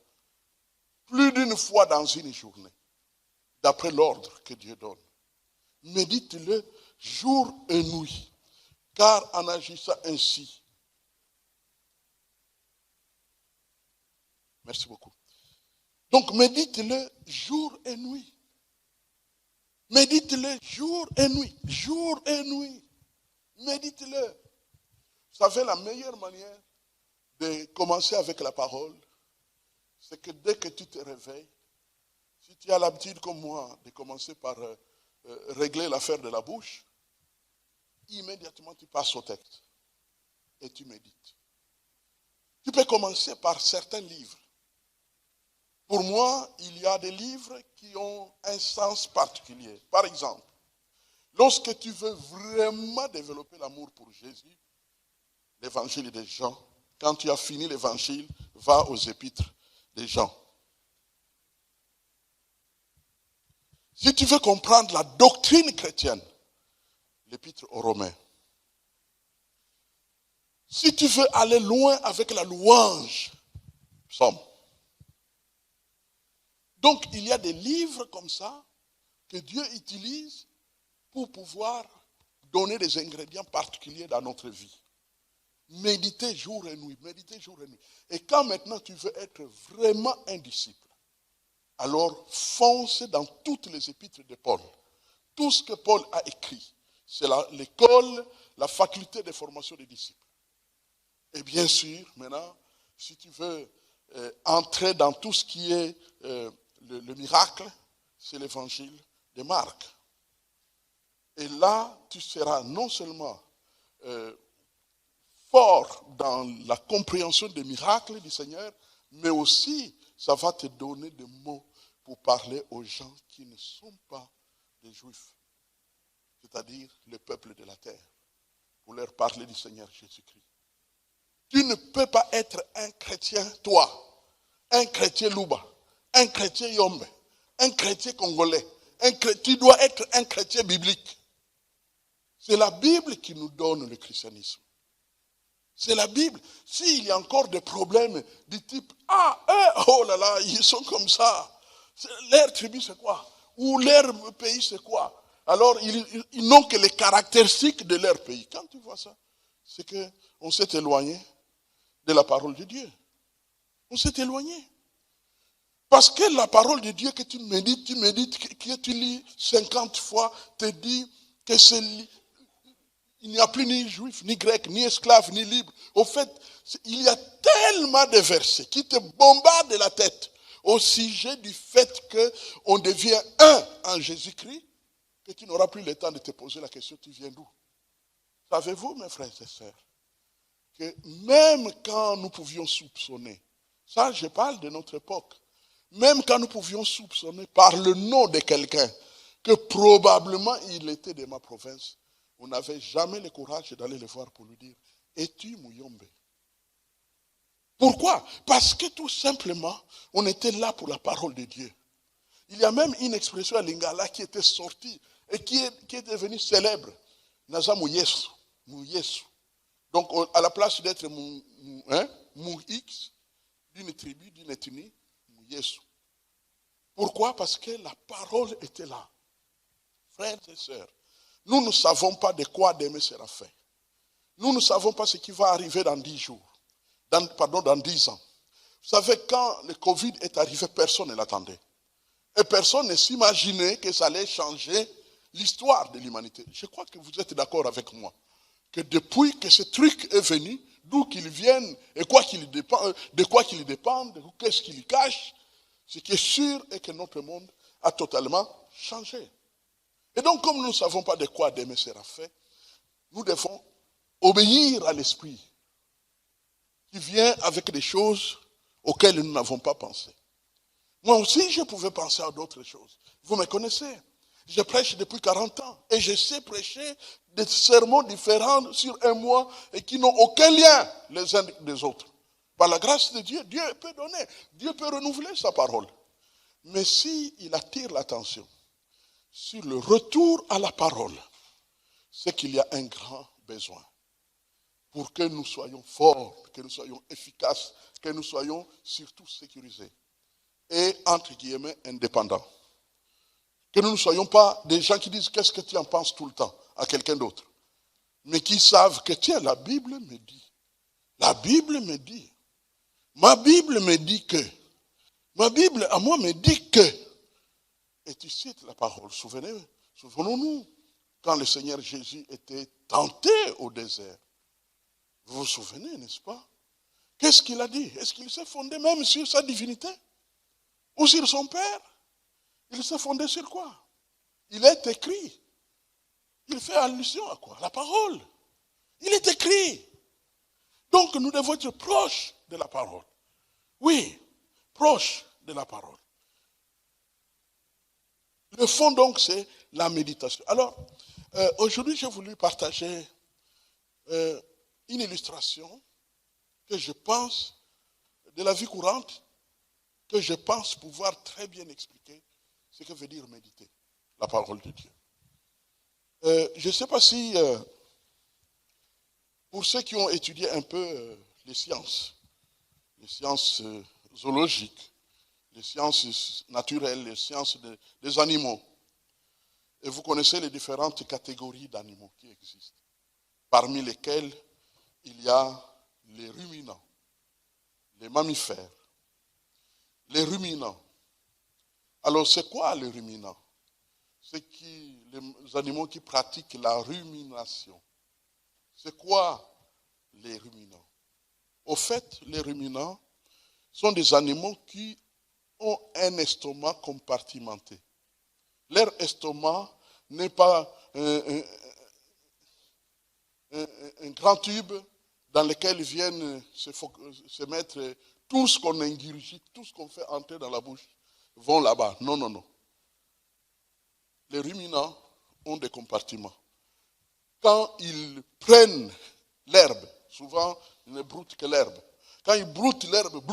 plus d'une fois dans une journée, d'après l'ordre que Dieu donne. Médite-le jour et nuit. car en agissant ainsi, merci beaucoup. Donc médite-le jour et nuit. Médite-le jour et nuit. Jour et nuit. Médite-le. Vous savez, la meilleure manière de commencer avec la parole, c'est que dès que tu te réveilles, si tu as l'habitude comme moi de commencer par régler l'affaire de la bouche, immédiatement tu passes au texte et tu médites. Tu peux commencer par certains livres. Pour moi, il y a des livres qui ont un sens particulier. Par exemple, lorsque tu veux vraiment développer l'amour pour Jésus, l'évangile des Jean, quand tu as fini l'évangile, va aux épîtres des Jean. Si tu veux comprendre la doctrine chrétienne, l'épître aux Romains. Si tu veux aller loin avec la louange, psaume. Donc, il y a des livres comme ça que Dieu utilise pour pouvoir donner des ingrédients particuliers dans notre vie. Méditer jour et nuit, méditer jour et nuit. Et quand maintenant tu veux être vraiment un disciple, alors fonce dans toutes les épîtres de Paul. Tout ce que Paul a écrit, c'est l'école, la faculté de formation des disciples. Et bien sûr, maintenant, si tu veux entrer dans tout ce qui est le miracle, c'est l'évangile de Marc. Et là, tu seras non seulement fort dans la compréhension des miracles du Seigneur, mais aussi ça va te donner des mots pour parler aux gens qui ne sont pas des Juifs, c'est-à-dire le peuple de la terre, pour leur parler du Seigneur Jésus-Christ. Tu ne peux pas être un chrétien, toi, un chrétien Louba, un chrétien Yombe, un chrétien congolais. Tu dois être un chrétien biblique. C'est la Bible qui nous donne le christianisme. C'est la Bible. S'il y a encore des problèmes du type, oh là là, ils sont comme ça. Leur tribu c'est quoi? Ou leur pays c'est quoi? Alors ils n'ont que les caractéristiques de leur pays. Quand tu vois ça, c'est qu'on s'est éloigné de la parole de Dieu. On s'est éloigné. Parce que la parole de Dieu que tu médites, que tu lis 50 fois, te dit que il n'y a plus ni juif, ni grec, ni esclave, ni libre. Au fait, il y a tellement de versets qui te bombardent la tête au sujet du fait qu'on devient un en Jésus-Christ, que tu n'auras plus le temps de te poser la question, tu viens d'où? Savez-vous, mes frères et sœurs, que même quand nous pouvions soupçonner, ça je parle de notre époque, même quand nous pouvions soupçonner par le nom de quelqu'un que probablement il était de ma province, on n'avait jamais le courage d'aller le voir pour lui dire « Es-tu Mouyombe ?» Pourquoi? Parce que tout simplement, on était là pour la parole de Dieu. Il y a même une expression à Lingala qui était sortie et qui est devenue célèbre. Naza Mouyesu. Donc, à la place d'être Mou-X, d'une tribu, d'une ethnie, Mouyesu. Pourquoi? Parce que la parole était là. Frères et sœurs, nous ne savons pas de quoi demain sera fait. Nous ne savons pas ce qui va arriver dans 10 jours. Dans 10 ans. Vous savez, quand le Covid est arrivé, personne ne l'attendait. Et personne ne s'imaginait que ça allait changer l'histoire de l'humanité. Je crois que vous êtes d'accord avec moi. Que depuis que ce truc est venu, d'où qu'il vienne, et de quoi qu'il dépende, qu'est-ce qu'il cache, ce qui est sûr est que notre monde a totalement changé. Et donc, comme nous ne savons pas de quoi demain sera fait, nous devons obéir à l'esprit qui vient avec des choses auxquelles nous n'avons pas pensé. Moi aussi, je pouvais penser à d'autres choses. Vous me connaissez. Je prêche depuis 40 ans et je sais prêcher des sermons différents sur un mois et qui n'ont aucun lien les uns des autres. Par la grâce de Dieu, Dieu peut donner, Dieu peut renouveler sa parole. Mais s'il attire l'attention sur le retour à la parole, c'est qu'il y a un grand besoin pour que nous soyons forts, que nous soyons efficaces, que nous soyons surtout sécurisés et, entre guillemets, indépendants. Que nous ne soyons pas des gens qui disent « qu'est-ce que tu en penses tout le temps » à quelqu'un d'autre. mais qui savent que tiens, la Bible me dit. La Bible me dit. Ma Bible me dit que. Ma Bible à moi me dit que. Et tu cites la parole. Souvenons-nous, quand le Seigneur Jésus était tenté au désert. Vous vous souvenez, n'est-ce pas? Qu'est-ce qu'il a dit? Est-ce qu'il s'est fondé même sur sa divinité? Ou sur son Père? Il s'est fondé sur quoi? Il est écrit. Il fait allusion à quoi? La parole. Il est écrit. Donc nous devons être proches de la parole. Oui, proches de la parole. Le fond donc c'est la méditation. Alors, aujourd'hui j'ai voulu partager une illustration que je pense de la vie courante, que je pense pouvoir très bien expliquer ce que veut dire méditer, la parole de Dieu. Je ne sais pas si, pour ceux qui ont étudié un peu les sciences zoologiques, les sciences naturelles, les sciences des animaux, et vous connaissez les différentes catégories d'animaux qui existent, parmi lesquelles il y a les ruminants, les mammifères, les ruminants. Alors c'est quoi les ruminants? C'est les animaux qui pratiquent la rumination. C'est quoi les ruminants? Au fait, les ruminants sont des animaux qui ont un estomac compartimenté. Leur estomac n'est pas un grand tube dans lequel viennent se mettre tout ce qu'on ingurgite, tout ce qu'on fait entrer dans la bouche, vont là-bas. Non, non, non. Les ruminants ont des compartiments. Quand ils prennent l'herbe, souvent ils ne broutent que l'herbe. Quand ils broutent l'herbe,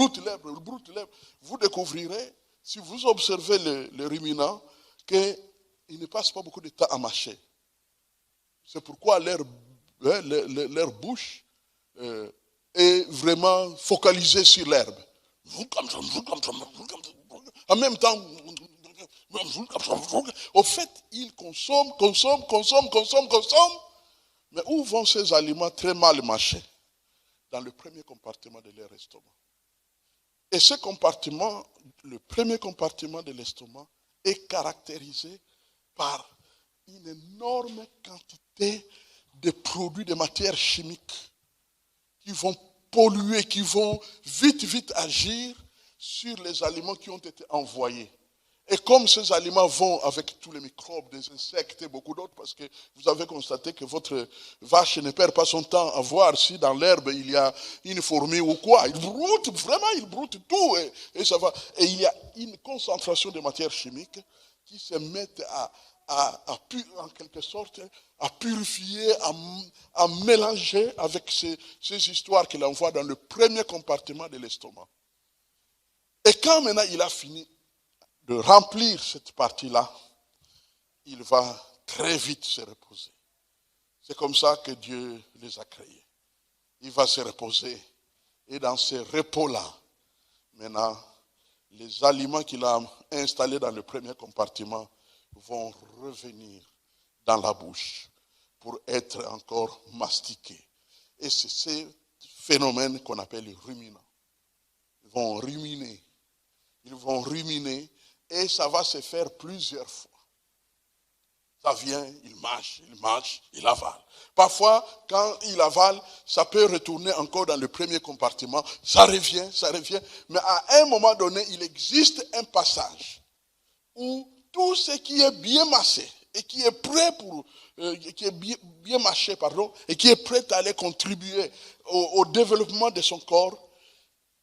vous découvrirez, si vous observez les ruminants, qu'ils ne passent pas beaucoup de temps à mâcher. C'est pourquoi leur bouche est vraiment focalisée sur l'herbe. En même temps, au fait, ils consomment, mais où vont ces aliments très mal mâchés? Dans le premier compartiment de leur estomac. Et ce compartiment, le premier compartiment de l'estomac, est caractérisé par une énorme quantité de produits, de matières chimiques qui vont polluer, qui vont vite agir sur les aliments qui ont été envoyés. Et comme ces aliments vont avec tous les microbes, des insectes et beaucoup d'autres, parce que vous avez constaté que votre vache ne perd pas son temps à voir si dans l'herbe il y a une fourmi ou quoi. Il broute tout et ça va. Et il y a une concentration de matières chimiques qui se mettent en quelque sorte à purifier, à mélanger avec ces histoires qu'il envoie dans le premier compartiment de l'estomac. Et quand maintenant il a fini de remplir cette partie-là, il va très vite se reposer. C'est comme ça que Dieu les a créés. Il va se reposer. Et dans ce repos-là, maintenant, les aliments qu'il a installés dans le premier compartiment vont revenir dans la bouche pour être encore mastiqués. Et c'est ce phénomène qu'on appelle les ruminants. Ils vont ruminer. Et ça va se faire plusieurs fois. Ça vient, il mâche, il avale. Parfois, quand il avale, ça peut retourner encore dans le premier compartiment. Ça revient. Mais à un moment donné, il existe un passage où tout ce qui est bien mâché et qui est prêt qui est bien mâché, et qui est prêt à aller contribuer au développement de son corps,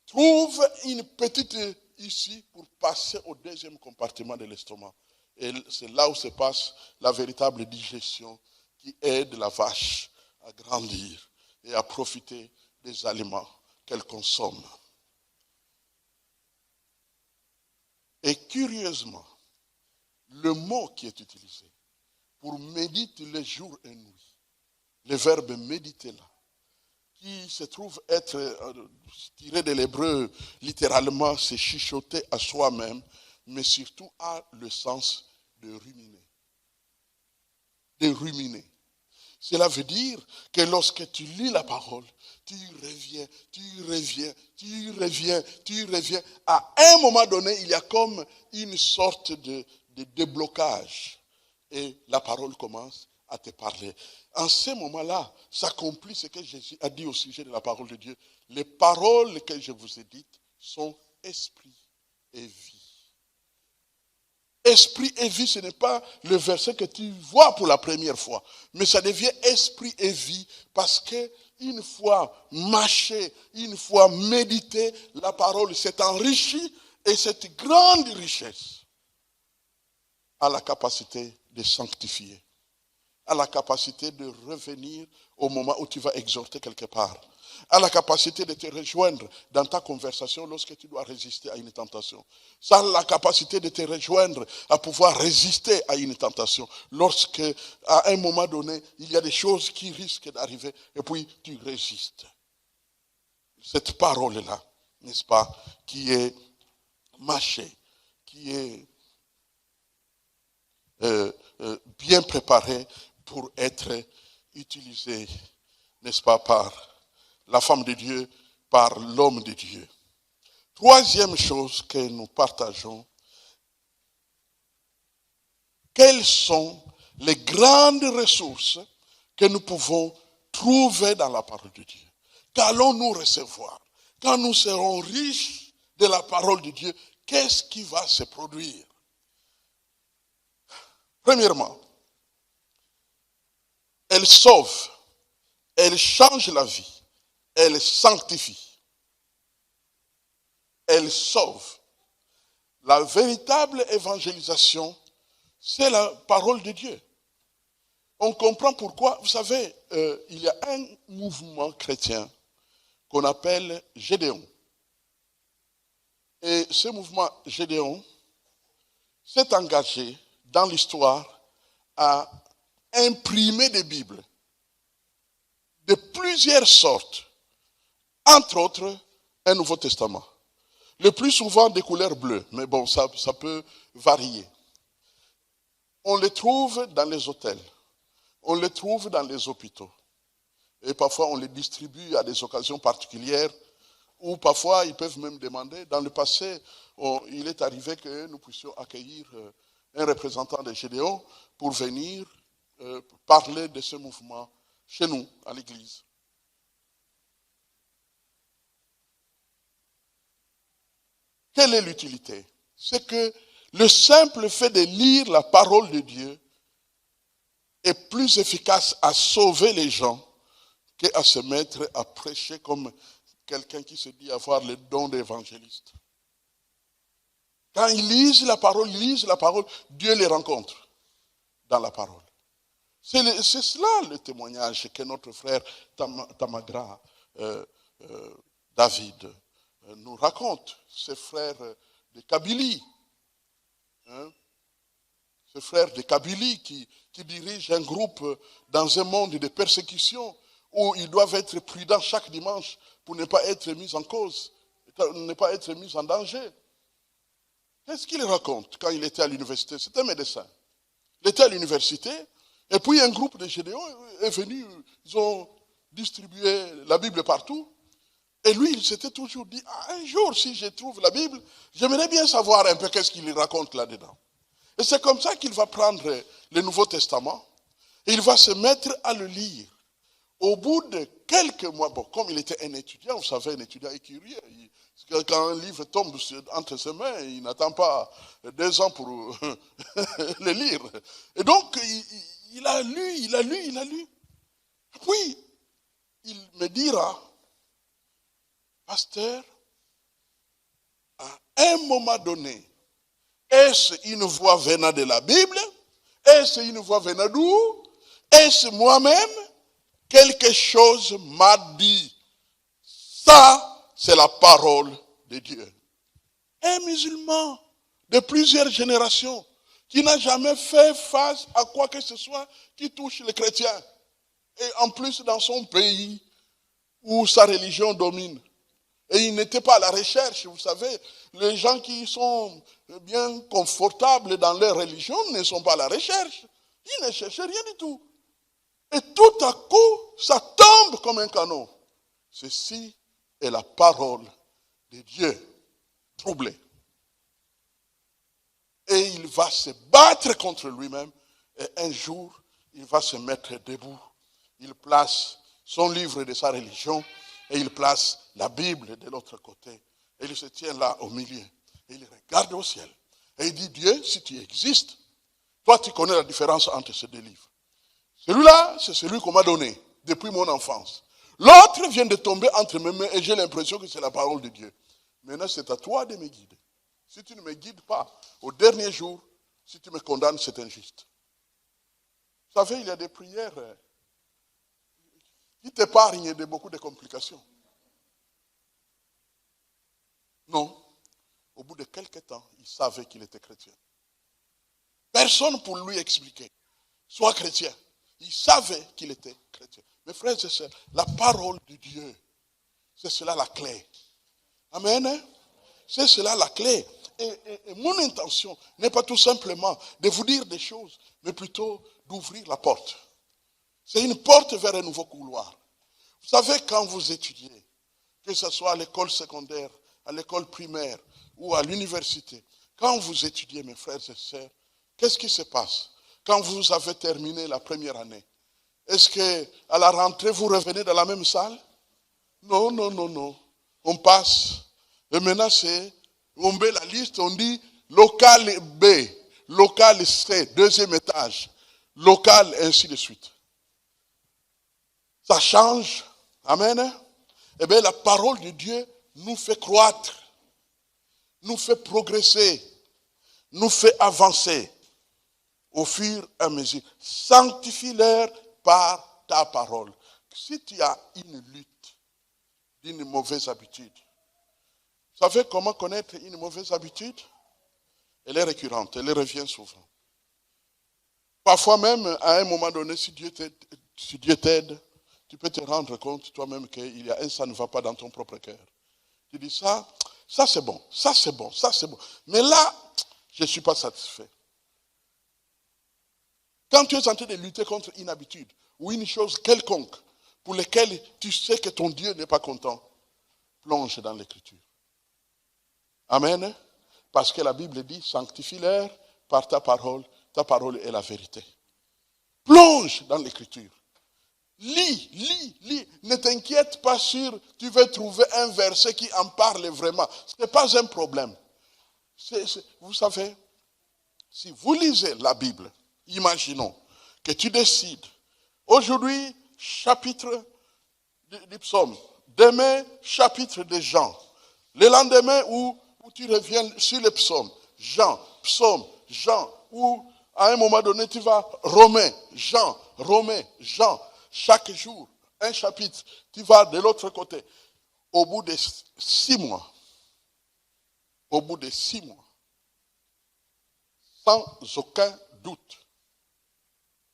trouve une petite ici pour passer au deuxième compartiment de l'estomac. Et c'est là où se passe la véritable digestion qui aide la vache à grandir et à profiter des aliments qu'elle consomme. Et curieusement, le mot qui est utilisé pour méditer les jours et nuits, le verbe méditer là, qui se trouve être tiré de l'hébreu, littéralement, c'est chuchoter à soi-même, mais surtout a le sens de ruminer. De ruminer. Cela veut dire que lorsque tu lis la parole, tu reviens, tu reviens, tu reviens, tu reviens. À un moment donné, il y a comme une sorte de déblocage. Et la parole commence à te parler. En ce moment-là, s'accomplit ce que Jésus a dit au sujet de la parole de Dieu. Les paroles que je vous ai dites sont esprit et vie. Esprit et vie, ce n'est pas le verset que tu vois pour la première fois, mais ça devient esprit et vie parce que une fois mâché, une fois médité, la parole s'est enrichie et cette grande richesse a la capacité de sanctifier, a la capacité de revenir au moment où tu vas exhorter quelque part, a la capacité de te rejoindre dans ta conversation lorsque tu dois résister à une tentation. Ça a la capacité de te rejoindre à pouvoir résister à une tentation. Lorsque, à un moment donné, il y a des choses qui risquent d'arriver et puis tu résistes. Cette parole-là, n'est-ce pas, qui est mâchée, qui est bien préparée pour être utilisée, n'est-ce pas, par la femme de Dieu, par l'homme de Dieu. Troisième chose que nous partageons, quelles sont les grandes ressources que nous pouvons trouver dans la parole de Dieu? Qu'allons-nous recevoir? Quand nous serons riches de la parole de Dieu, qu'est-ce qui va se produire? Premièrement, elle sauve, elle change la vie. Elle sanctifie. Elle sauve. La véritable évangélisation, c'est la parole de Dieu. On comprend pourquoi, vous savez, il y a un mouvement chrétien qu'on appelle Gédéon. Et ce mouvement Gédéon s'est engagé dans l'histoire à imprimer des Bibles de plusieurs sortes. Entre autres, un Nouveau Testament. Le plus souvent des couleurs bleues, mais bon, ça peut varier. On les trouve dans les hôtels, on les trouve dans les hôpitaux. Et parfois, on les distribue à des occasions particulières, ou parfois, ils peuvent même demander. Dans le passé, il est arrivé que nous puissions accueillir un représentant de Gédéon pour venir parler de ce mouvement chez nous, à l'église. Quelle est l'utilité? C'est que le simple fait de lire la parole de Dieu est plus efficace à sauver les gens qu'à se mettre à prêcher comme quelqu'un qui se dit avoir le don d'évangéliste. Quand ils lisent la parole, Dieu les rencontre dans la parole. C'est cela le témoignage que notre frère Tamagra, David, nous raconte, ce frère de Kabylie. Ce frère de Kabylie qui dirige un groupe dans un monde de persécution où ils doivent être prudents chaque dimanche pour ne pas être mis en cause, ne pas être mis en danger. Qu'est-ce qu'il raconte quand il était à l'université? C'était un médecin. Il était à l'université et puis un groupe de Gédéons est venu, ils ont distribué la Bible partout. Et lui, il s'était toujours dit, un jour, si je trouve la Bible, j'aimerais bien savoir un peu qu'est-ce qu'il raconte là-dedans. Et c'est comme ça qu'il va prendre le Nouveau Testament, et il va se mettre à le lire. Au bout de quelques mois, bon, comme il était un étudiant, vous savez, un étudiant est curieux. Quand un livre tombe entre ses mains, il n'attend pas 2 ans pour le lire. Et donc, il a lu. Puis, il me dira, pasteur, à un moment donné, est-ce une voix venant de la Bible? Est-ce une voix venant d'où? Est-ce moi-même? Quelque chose m'a dit. Ça, c'est la parole de Dieu. Un musulman de plusieurs générations qui n'a jamais fait face à quoi que ce soit qui touche les chrétiens. Et en plus dans son pays où sa religion domine. Et il n'était pas à la recherche, vous savez, les gens qui sont bien confortables dans leur religion ne sont pas à la recherche. Ils ne cherchent rien du tout. Et tout à coup, ça tombe comme un canon. Ceci est la parole de Dieu troublée. Et il va se battre contre lui-même. Et un jour, il va se mettre debout. Il place son livre de sa religion et il place la Bible de l'autre côté. Et il se tient là au milieu. Et il regarde au ciel. Et il dit, Dieu, si tu existes, toi tu connais la différence entre ces deux livres. Celui-là, c'est celui qu'on m'a donné depuis mon enfance. L'autre vient de tomber entre mes mains et j'ai l'impression que c'est la parole de Dieu. Maintenant, c'est à toi de me guider. Si tu ne me guides pas, au dernier jour, si tu me condamnes, c'est injuste. Vous savez, il y a des prières qui t'épargnent de beaucoup de complications. Non. Au bout de quelques temps, il savait qu'il était chrétien. Personne pour lui expliquer. Sois chrétien. Il savait qu'il était chrétien. Mes frères et sœurs, la parole de Dieu, c'est cela la clé. Amen. C'est cela la clé. Et mon intention n'est pas tout simplement de vous dire des choses, mais plutôt d'ouvrir la porte. C'est une porte vers un nouveau couloir. Vous savez, quand vous étudiez, que ce soit à l'école secondaire, à l'école primaire ou à l'université, quand vous étudiez, mes frères et sœurs, qu'est-ce qui se passe quand vous avez terminé la première année? Est-ce qu'à la rentrée, vous revenez dans la même salle? Non, non, non, non. On passe. Et maintenant, on met la liste, on dit local B, local C, deuxième étage, local, ainsi de suite. Ça change. Amen. Eh bien, la parole de Dieu nous fait croître, nous fait progresser, nous fait avancer au fur et à mesure. Sanctifie-leur par ta parole. Si tu as une lutte d'une mauvaise habitude, vous savez comment connaître une mauvaise habitude? Elle est récurrente, elle revient souvent. Parfois même, à un moment donné, si Dieu t'aide, tu peux te rendre compte toi-même qu'il y a un ça ne va pas dans ton propre cœur. Tu dis ça c'est bon, ça c'est bon, ça c'est bon. Mais là, je ne suis pas satisfait. Quand tu es en train de lutter contre une habitude ou une chose quelconque pour laquelle tu sais que ton Dieu n'est pas content, plonge dans l'écriture. Amen. Parce que la Bible dit, sanctifie-leur par ta parole est la vérité. Plonge dans l'écriture. Lis. Ne t'inquiète pas sur, tu vas trouver un verset qui en parle vraiment. Ce n'est pas un problème. Vous savez, si vous lisez la Bible, imaginons que tu décides, aujourd'hui, chapitre du psaume, demain, chapitre de Jean, le lendemain où tu reviens sur le psaume, Jean, ou à un moment donné, tu vas Romains, Jean, chaque jour, un chapitre, tu vas de l'autre côté. Au bout de 6 mois, sans aucun doute,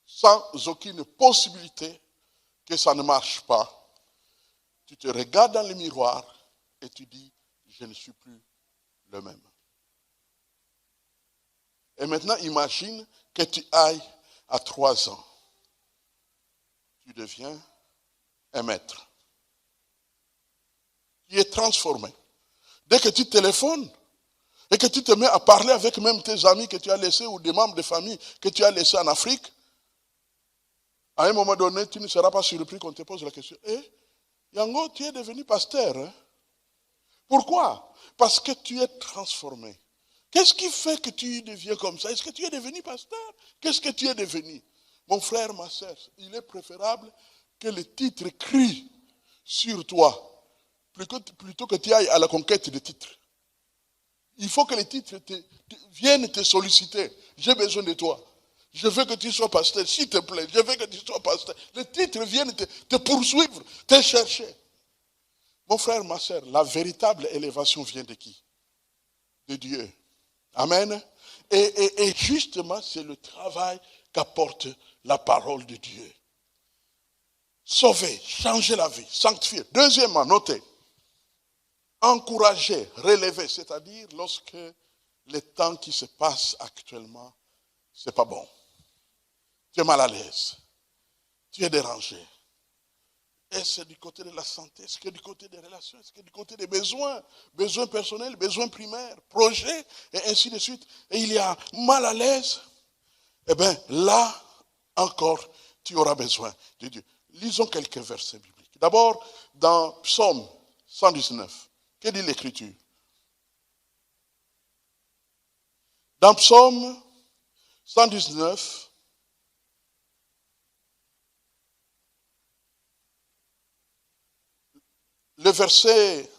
sans aucune possibilité que ça ne marche pas, tu te regardes dans le miroir et tu dis, je ne suis plus le même. Et maintenant, imagine que tu ailles à 3 ans. Tu deviens un maître qui est transformé. Dès que tu téléphones et que tu te mets à parler avec même tes amis que tu as laissés ou des membres de famille que tu as laissés en Afrique, à un moment donné, tu ne seras pas surpris qu'on te pose la question. Yango, tu es devenu pasteur. Hein? Pourquoi? Parce que tu es transformé. Qu'est-ce qui fait que tu deviens comme ça? Est-ce que tu es devenu pasteur? Qu'est-ce que tu es devenu? Mon frère, ma soeur, il est préférable que le titre crie sur toi plutôt que tu ailles à la conquête des titres. Il faut que les titres viennent te solliciter. J'ai besoin de toi. Je veux que tu sois pasteur, s'il te plaît. Je veux que tu sois pasteur. Les titres viennent te poursuivre, te chercher. Mon frère, ma soeur, la véritable élévation vient de qui? De Dieu. Amen. Et justement, c'est le travail qu'apporte la parole de Dieu. Sauver, changer la vie, sanctifier. Deuxièmement, notez. Encourager, relever, c'est-à-dire lorsque les temps qui se passent actuellement, c'est pas bon. Tu es mal à l'aise. tu es dérangé. Est-ce du côté de la santé? Est-ce que du côté des relations? Est-ce que du côté des besoins? Besoins personnels, besoins primaires, projets, et ainsi de suite. Et il y a mal à l'aise. Eh bien, là encore, tu auras besoin de Dieu. Lisons quelques versets bibliques. D'abord, dans Psaume 119, que dit l'Écriture? Dans Psaume 119, le verset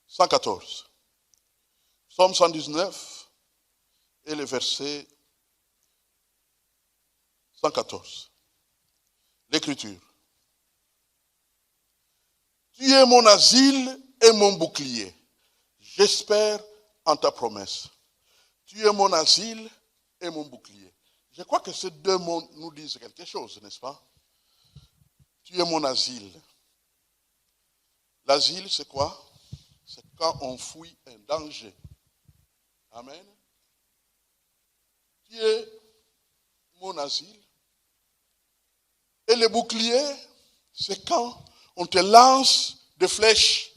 114. Psaume 119 et le verset 114. L'Écriture. Tu es mon asile et mon bouclier. J'espère en ta promesse. Tu es mon asile et mon bouclier. Je crois que ces deux mots nous disent quelque chose, n'est-ce pas? Tu es mon asile. L'asile, c'est quoi? C'est quand on fuit un danger. Amen. Tu es mon asile. Et le bouclier, c'est quand on te lance des flèches,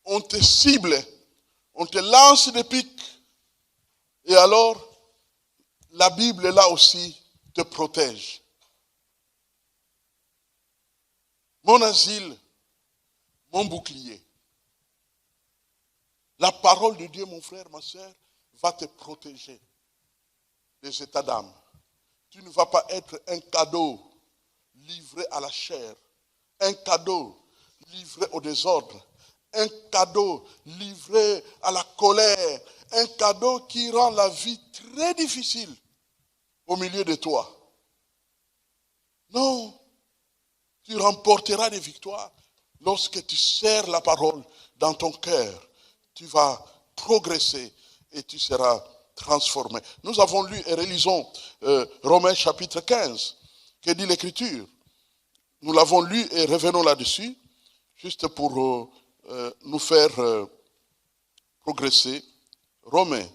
on te cible, on te lance des pics. Et alors, la Bible, là aussi, te protège. Mon asile, mon bouclier. La parole de Dieu, mon frère, ma soeur, va te protéger des états d'âme. Tu ne vas pas être un cadeau livré à la chair, un cadeau livré au désordre, un cadeau livré à la colère, un cadeau qui rend la vie très difficile au milieu de toi. Non, tu remporteras des victoires lorsque tu serres la parole dans ton cœur. Tu vas progresser et tu seras transformé. Nous avons lu et relisons Romains chapitre 15, que dit l'Écriture. Nous l'avons lu et revenons là-dessus, juste pour nous faire progresser. Romains.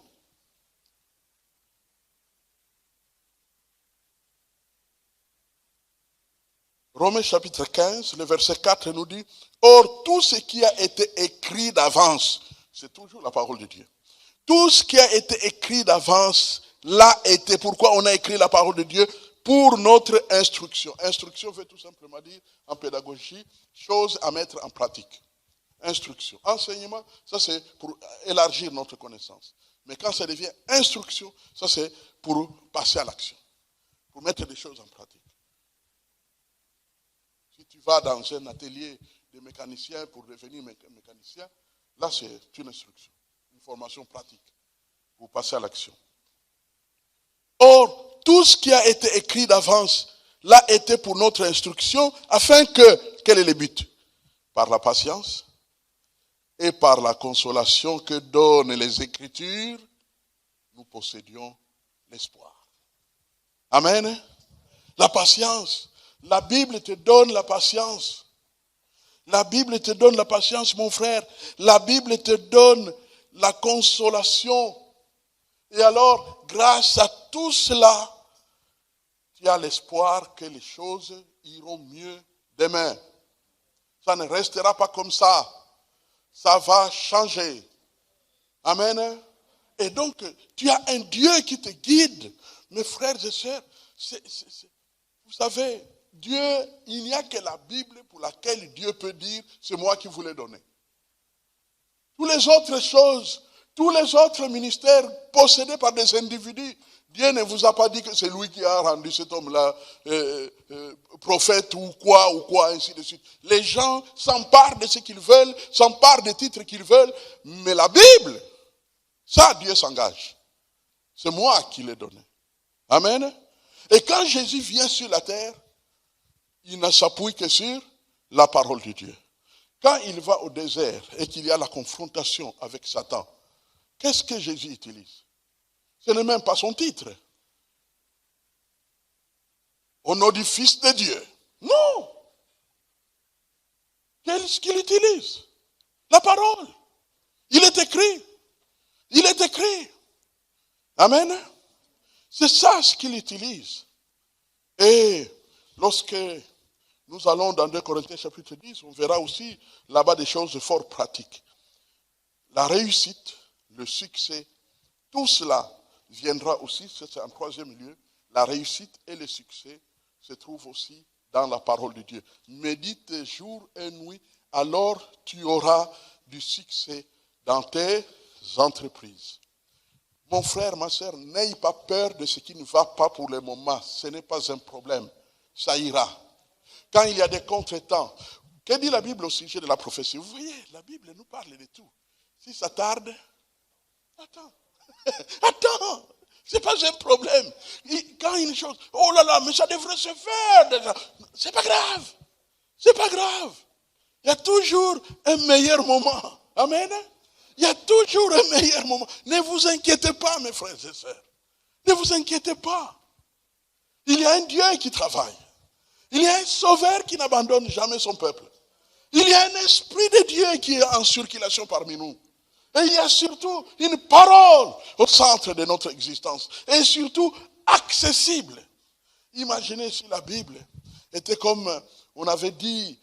Romains chapitre 15, le verset 4 nous dit, « Or, tout ce qui a été écrit d'avance, c'est toujours la parole de Dieu. Tout ce qui a été écrit d'avance, l'a été. Pourquoi on a écrit la parole de Dieu? Pour notre instruction. Instruction veut tout simplement dire, en pédagogie, chose à mettre en pratique. Instruction. Enseignement, ça c'est pour élargir notre connaissance. Mais quand ça devient instruction, ça c'est pour passer à l'action. Pour mettre des choses en pratique. Si tu vas dans un atelier de mécanicien pour devenir mécanicien, là c'est une instruction, une formation pratique pour passer à l'action. Or, tout ce qui a été écrit d'avance, l'a été pour notre instruction, afin que, quel est le but? Par la patience et par la consolation que donnent les Écritures, nous possédions l'espoir. Amen. La patience. La Bible te donne la patience. La Bible te donne la patience, mon frère. La Bible te donne la consolation. Et alors, grâce à tout cela, tu as l'espoir que les choses iront mieux demain. Ça ne restera pas comme ça. Ça va changer. Amen. Et donc, tu as un Dieu qui te guide. Mes frères et sœurs, vous savez, Dieu, il n'y a que la Bible pour laquelle Dieu peut dire, c'est moi qui vous l'ai donné. Toutes les autres choses, tous les autres ministères possédés par des individus, Dieu ne vous a pas dit que c'est lui qui a rendu cet homme-là prophète ou quoi, ainsi de suite. Les gens s'emparent de ce qu'ils veulent, s'emparent des titres qu'ils veulent, mais la Bible, ça, Dieu s'engage. C'est moi qui l'ai donné. Amen. Et quand Jésus vient sur la terre, il ne s'appuie que sur la parole de Dieu. Quand il va au désert et qu'il y a la confrontation avec Satan, qu'est-ce que Jésus utilise? Ce n'est même pas son titre. Au nom du Fils de Dieu. Non. Qu'est-ce qu'il utilise? La parole. Il est écrit. Il est écrit. Amen. C'est ça ce qu'il utilise. Et Lorsque nous allons dans 2 Corinthiens chapitre 10, on verra aussi là-bas des choses fort pratiques. La réussite, le succès, tout cela viendra aussi, c'est en troisième lieu, la réussite et le succès se trouvent aussi dans la parole de Dieu. Médite jour et nuit, alors tu auras du succès dans tes entreprises. Mon frère, ma soeur, n'aie pas peur de ce qui ne va pas pour le moment. Ce n'est pas un problème. Ça ira. Quand il y a des contretemps, que dit la Bible au sujet de la prophétie? Vous voyez, la Bible nous parle de tout. Si ça tarde, attends. Attends. Ce n'est pas un problème. Quand une chose, oh là là, mais ça devrait se faire déjà. C'est pas grave. C'est pas grave. Il y a toujours un meilleur moment. Amen. Il y a toujours un meilleur moment. Ne vous inquiétez pas, mes frères et sœurs. Ne vous inquiétez pas. Il y a un Dieu qui travaille. Il y a un sauveur qui n'abandonne jamais son peuple. Il y a un esprit de Dieu qui est en circulation parmi nous. Et il y a surtout une parole au centre de notre existence. Et surtout accessible. Imaginez si la Bible était comme on avait dit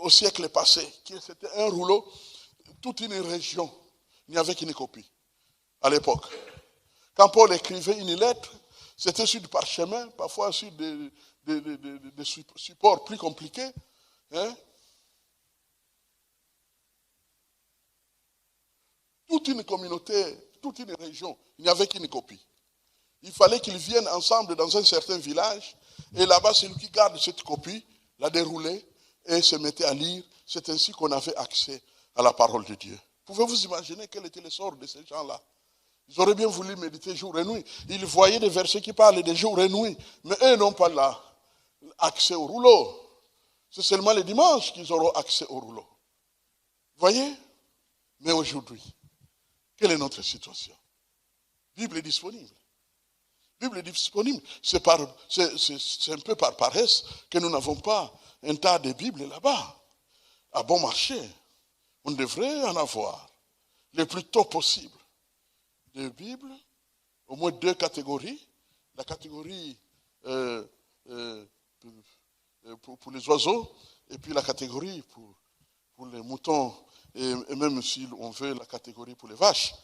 au siècle passé, que c'était un rouleau, toute une région. Il n'y avait qu'une copie à l'époque. Quand Paul écrivait une lettre, c'était sur du parchemin, parfois sur des supports plus compliqués. Hein? Toute une communauté, toute une région, il n'y avait qu'une copie. Il fallait qu'ils viennent ensemble dans un certain village, et là-bas, celui qui garde cette copie la déroulait et se mettait à lire. C'est ainsi qu'on avait accès à la parole de Dieu. Pouvez-vous imaginer quel était le sort de ces gens-là? Ils auraient bien voulu méditer jour et nuit. Ils voyaient des versets qui parlent de jour et nuit, mais eux n'ont pas accès au rouleau. C'est seulement les dimanches qu'ils auront accès au rouleau. Voyez? Mais aujourd'hui, quelle est notre situation? Bible est disponible. Bible est disponible. C'est un peu par paresse que nous n'avons pas un tas de Bibles là-bas. À bon marché. On devrait en avoir le plus tôt possible. De Bibles, au moins 2 catégories. La catégorie pour les oiseaux et puis la catégorie pour les moutons et même si on veut la catégorie pour les vaches.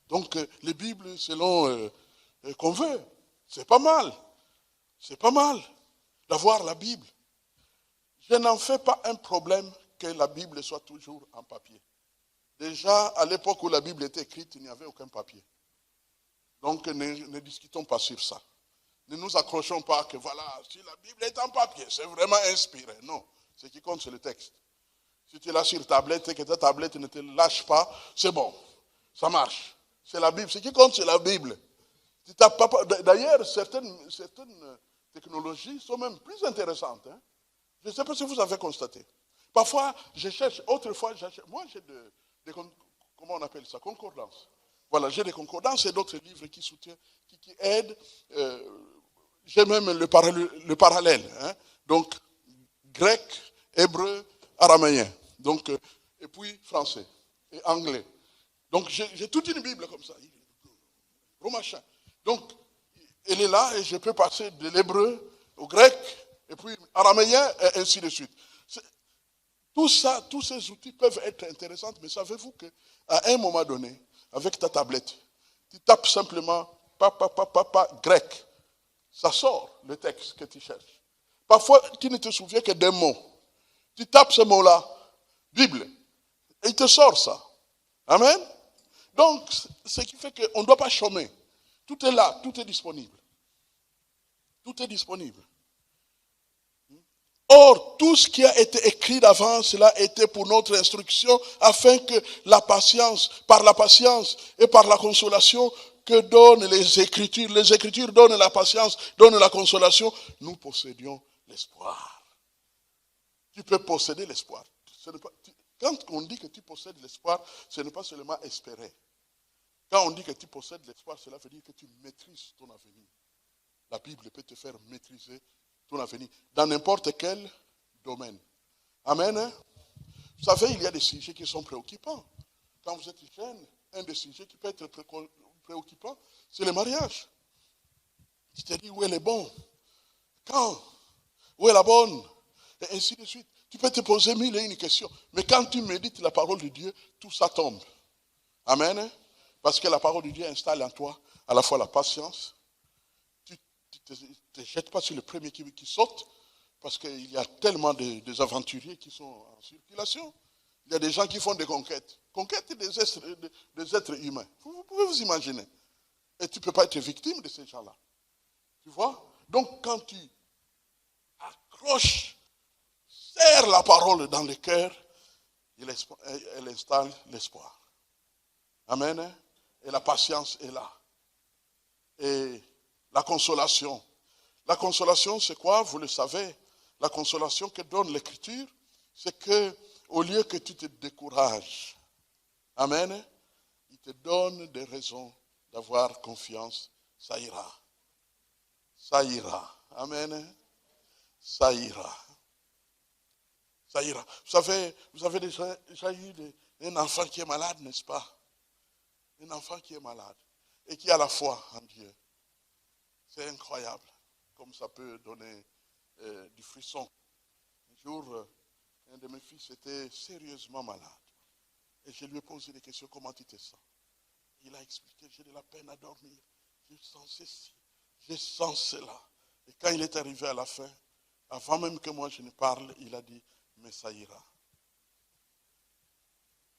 Donc les Bibles selon qu'on veut. C'est pas mal. C'est pas mal d'avoir la Bible. Je n'en fais pas un problème que la Bible soit toujours en papier. Déjà, à l'époque où la Bible était écrite, il n'y avait aucun papier. Donc, ne discutons pas sur ça. Ne nous accrochons pas que voilà, si la Bible est en papier, c'est vraiment inspiré. Non, ce qui compte, c'est le texte. Si tu es là sur tablette et que ta tablette ne te lâche pas, c'est bon, ça marche. C'est la Bible. Ce qui compte, c'est la Bible. D'ailleurs, certaines technologies sont même plus intéressantes. Hein. Je ne sais pas si vous avez constaté. Parfois, je cherche, autrefois, moi j'ai des comment on appelle ça, concordances. Voilà, j'ai des concordances et d'autres livres qui soutiennent, qui aident. J'ai même le parallèle. Hein. Donc, grec, hébreu, araméen. Donc, et puis français et anglais. Donc, j'ai toute une Bible comme ça. Gros machin. Donc, elle est là et je peux passer de l'hébreu au grec et puis araméen et ainsi de suite. Tout ça, tous ces outils peuvent être intéressants, mais savez-vous qu'à un moment donné, avec ta tablette, tu tapes simplement grec. Ça sort le texte que tu cherches. Parfois, tu ne te souviens que d'un mot. Tu tapes ce mot-là, Bible, et il te sort ça. Amen. Donc, ce qui fait qu'on ne doit pas chômer. Tout est là, tout est disponible. Tout est disponible. Or, tout ce qui a été écrit d'avant, cela était pour notre instruction, afin que par la patience et par la consolation que donnent les Écritures donnent la patience, donnent la consolation, nous possédions l'espoir. Tu peux posséder l'espoir. Quand on dit que tu possèdes l'espoir, ce n'est pas seulement espérer. Quand on dit que tu possèdes l'espoir, cela veut dire que tu maîtrises ton avenir. La Bible peut te faire maîtriser ton avenir dans n'importe quel domaine. Amen. Hein? Vous savez, il y a des sujets qui sont préoccupants. Quand vous êtes jeune, un des sujets qui peut être préoccupant, c'est le mariage. Tu te dis où elle est bon. Quand Où est la bonne? Et ainsi de suite. Tu peux te poser mille et une questions. Mais quand tu médites la parole de Dieu, tout ça tombe. Amen. Parce que la parole de Dieu installe en toi à la fois la patience. Tu ne te jettes pas sur le premier qui saute. Parce qu'il y a tellement des aventuriers qui sont en circulation. Il y a des gens qui font des conquêtes. Conquêtes des êtres humains. Vous pouvez vous imaginer. Et tu ne peux pas être victime de ces gens-là. Tu vois? Donc quand tu accroches, serre la parole dans le cœur, elle installe l'espoir. Amen. Et la patience est là. Et la consolation. La consolation, c'est quoi? Vous le savez. La consolation que donne l'Écriture, c'est que au lieu que tu te décourages, amen, il te donne des raisons d'avoir confiance. Ça ira. Ça ira. Amen. Ça ira. Ça ira. Vous avez déjà eu un enfant qui est malade, n'est-ce pas? Un enfant qui est malade et qui a la foi en Dieu. C'est incroyable comme ça peut donner du frisson. Un jour, un de mes fils était sérieusement malade. Et je lui ai posé des questions, comment tu te sens? Il a expliqué, j'ai de la peine à dormir. Je sens ceci, je sens cela. Et quand il est arrivé à la fin, avant même que moi je ne parle, il a dit, mais ça ira.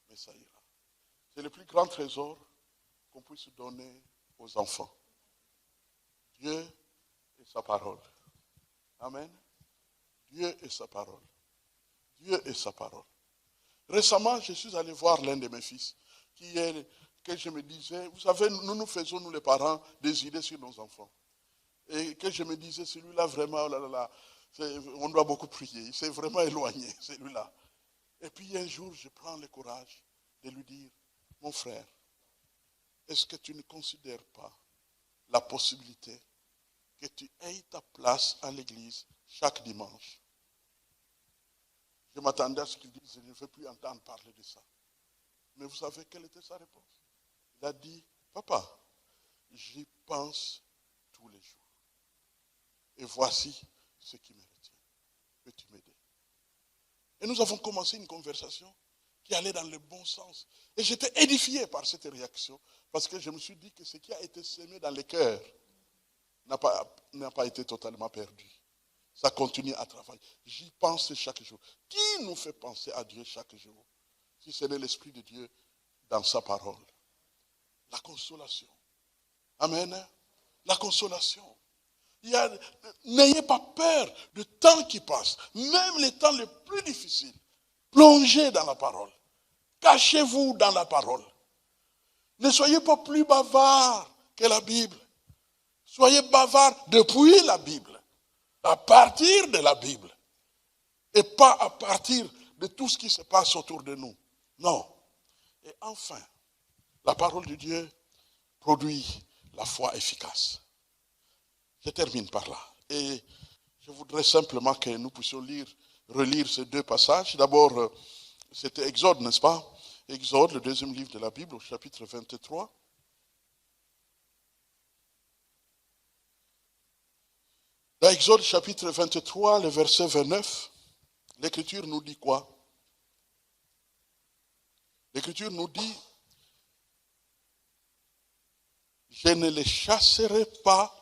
Mais ça ira. C'est le plus grand trésor qu'on puisse donner aux enfants. Dieu et sa parole. Amen. Dieu et sa parole. Dieu et sa parole. Récemment, je suis allé voir l'un de mes fils, que je me disais, vous savez, nous faisons, nous les parents, des idées sur nos enfants. Et que je me disais, celui-là vraiment, oh là là là, on doit beaucoup prier. Il s'est vraiment éloigné, celui-là. Et puis un jour, je prends le courage de lui dire, mon frère, est-ce que tu ne considères pas la possibilité que tu aies ta place à l'église chaque dimanche? Je m'attendais à ce qu'il dise, je ne veux plus entendre parler de ça. Mais vous savez quelle était sa réponse? Il a dit, papa, j'y pense tous les jours. Et voici ce qui me retient. Peux-tu m'aider? Et nous avons commencé une conversation qui allait dans le bon sens. Et j'étais édifié par cette réaction, parce que je me suis dit que ce qui a été semé dans les cœurs n'a pas été totalement perdu. Ça continue à travailler. J'y pense chaque jour. Qui nous fait penser à Dieu chaque jour? Si ce n'est l'Esprit de Dieu dans sa parole. La consolation. Amen. La consolation. N'ayez pas peur du temps qui passe. Même les temps les plus difficiles. Plongez dans la parole. Cachez-vous dans la parole. Ne soyez pas plus bavard que la Bible. Soyez bavard depuis la Bible. À partir de la Bible. Et pas à partir de tout ce qui se passe autour de nous. Non. Et enfin, la parole de Dieu produit la foi efficace. Je termine par là. Et je voudrais simplement que nous puissions relire ces deux passages. D'abord, c'était Exode, n'est-ce pas? Exode, le deuxième livre de la Bible, au chapitre 23. Dans Exode chapitre 23, le verset 29, l'Écriture nous dit quoi? L'Écriture nous dit, je ne les chasserai pas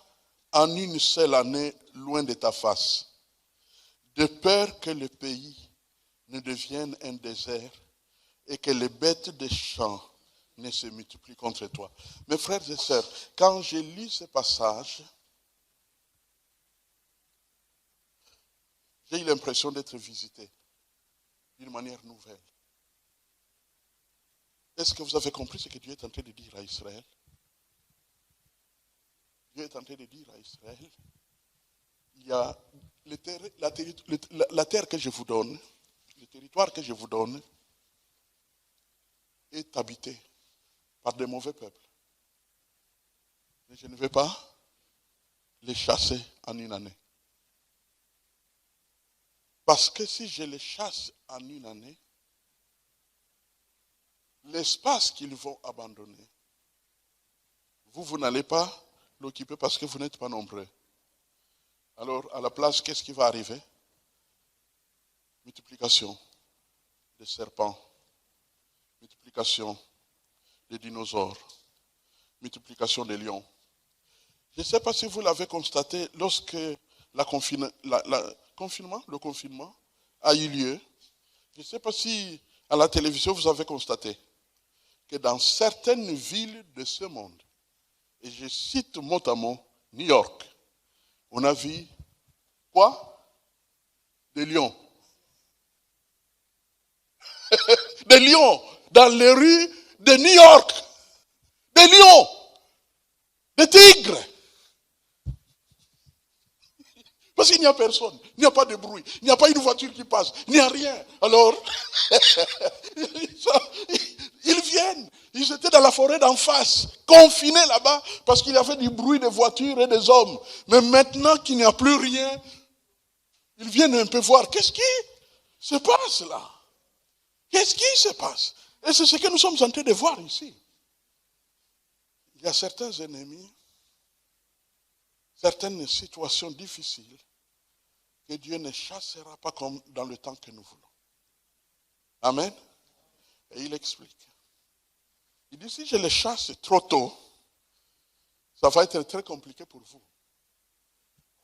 en une seule année loin de ta face, de peur que le pays ne devienne un désert et que les bêtes des champs ne se multiplient contre toi. Mes frères et sœurs, quand j'ai lu ce passage, j'ai eu l'impression d'être visité d'une manière nouvelle. Est-ce que vous avez compris ce que Dieu est en train de dire à Israël? Dieu est en train de dire à Israël, il y a la terre que je vous donne, le territoire que je vous donne, est habité par de mauvais peuples. Mais je ne vais pas les chasser en une année. Parce que si je les chasse en une année, l'espace qu'ils vont abandonner, vous n'allez pas l'occuper parce que vous n'êtes pas nombreux. Alors, à la place, qu'est-ce qui va arriver? multiplication des serpents, multiplication des dinosaures, multiplication des lions. Je ne sais pas si vous l'avez constaté, lorsque le confinement a eu lieu, je ne sais pas si à la télévision vous avez constaté que dans certaines villes de ce monde, et je cite mot à mot New York, on a vu quoi? Des lions. Des lions dans les rues de New York. Des lions. Des tigres. Parce qu'il n'y a personne, il n'y a pas de bruit, il n'y a pas une voiture qui passe, il n'y a rien. Alors, ils viennent. Ils étaient dans la forêt d'en face, confinés là-bas, parce qu'il y avait du bruit de voitures et des hommes. Mais maintenant qu'il n'y a plus rien, ils viennent un peu voir. Qu'est-ce qui se passe là? Qu'est-ce qui se passe? Et c'est ce que nous sommes en train de voir ici. Il y a certains ennemis, certaines situations difficiles que Dieu ne chassera pas comme dans le temps que nous voulons. Amen. Et il explique. Il dit, si je les chasse trop tôt, ça va être très compliqué pour vous.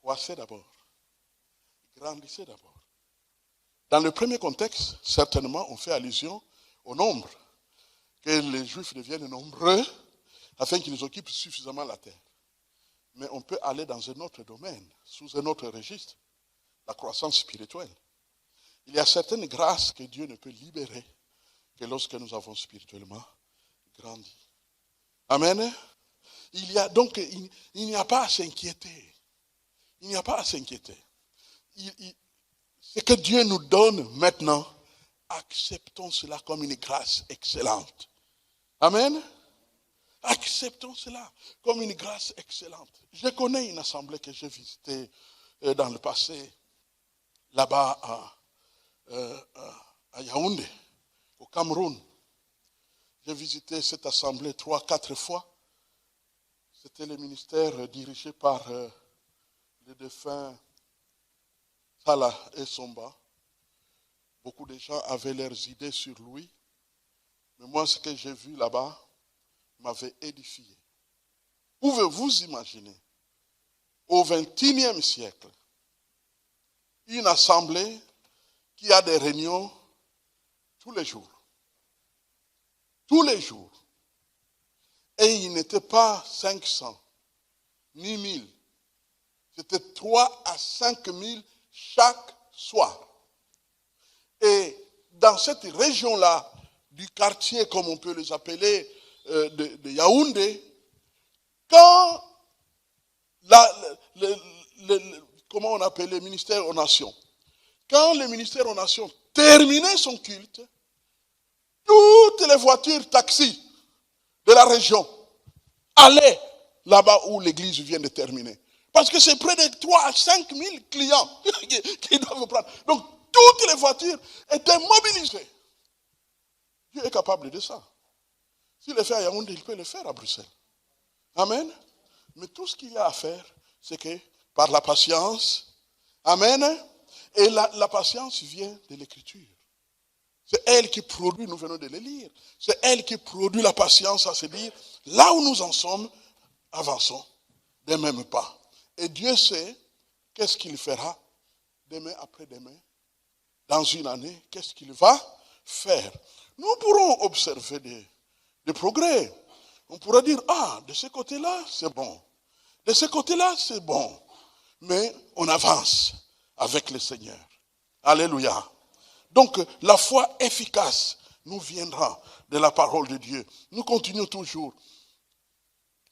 Croissez d'abord. Grandissez d'abord. Dans le premier contexte, certainement, on fait allusion au nombre. Que les Juifs deviennent nombreux afin qu'ils occupent suffisamment la terre. Mais on peut aller dans un autre domaine, sous un autre registre, la croissance spirituelle. Il y a certaines grâces que Dieu ne peut libérer que lorsque nous avons spirituellement grandi. Amen. Il n'y a pas à s'inquiéter. Il n'y a pas à s'inquiéter. Ce que Dieu nous donne maintenant, acceptons cela comme une grâce excellente. Amen. Acceptons cela comme une grâce excellente. Je connais une assemblée que j'ai visitée dans le passé, là-bas à Yaoundé, au Cameroun. J'ai visité cette assemblée 3-4 fois. C'était le ministère dirigé par le défunt Salah Essomba. Beaucoup de gens avaient leurs idées sur lui. Mais moi, ce que j'ai vu là-bas m'avait édifié. Pouvez-vous imaginer, au XXIe siècle, une assemblée qui a des réunions tous les jours. Tous les jours. Et il n'était pas 500, ni 1000. C'était 3 à 5 000 chaque soir. Et dans cette région-là, du quartier, comme on peut les appeler, de Yaoundé, quand comment on appelle le ministère aux Nations, quand le ministère aux Nations terminait son culte, toutes les voitures taxis de la région allaient là-bas où l'église vient de terminer. Parce que c'est près de 3 à 5 000 clients qui doivent prendre. Donc, toutes les voitures étaient mobilisées. Dieu est capable de ça. S'il le fait à Yaoundé, il peut le faire à Bruxelles. Amen. Mais tout ce qu'il y a à faire, c'est que par la patience, amen, et la patience vient de l'écriture. C'est elle qui produit, nous venons de le lire, c'est elle qui produit la patience à se dire, là où nous en sommes, avançons des mêmes pas. Et Dieu sait qu'est-ce qu'il fera demain après demain, dans une année, qu'est-ce qu'il va faire. Nous pourrons observer des progrès. On pourra dire, de ce côté-là, c'est bon. De ce côté-là, c'est bon. Mais on avance avec le Seigneur. Alléluia. Donc, la foi efficace nous viendra de la parole de Dieu. Nous continuons toujours.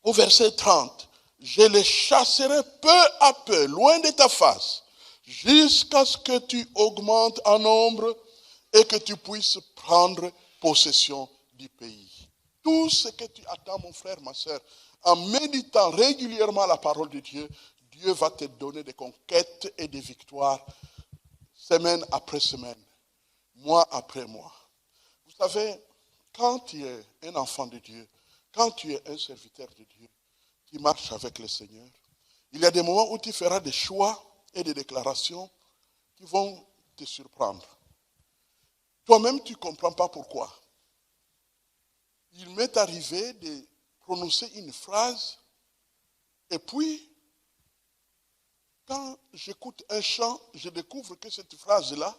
Au verset 30, je les chasserai peu à peu, loin de ta face, jusqu'à ce que tu augmentes en nombre et que tu puisses prendre possession du pays. Tout ce que tu attends, mon frère, ma soeur, en méditant régulièrement la parole de Dieu, Dieu va te donner des conquêtes et des victoires, semaine après semaine, mois après mois. Vous savez, quand tu es un enfant de Dieu, quand tu es un serviteur de Dieu, qui marche avec le Seigneur, il y a des moments où tu feras des choix et des déclarations qui vont te surprendre. Toi-même, tu ne comprends pas pourquoi. Il m'est arrivé de prononcer une phrase et puis, quand j'écoute un chant, je découvre que cette phrase-là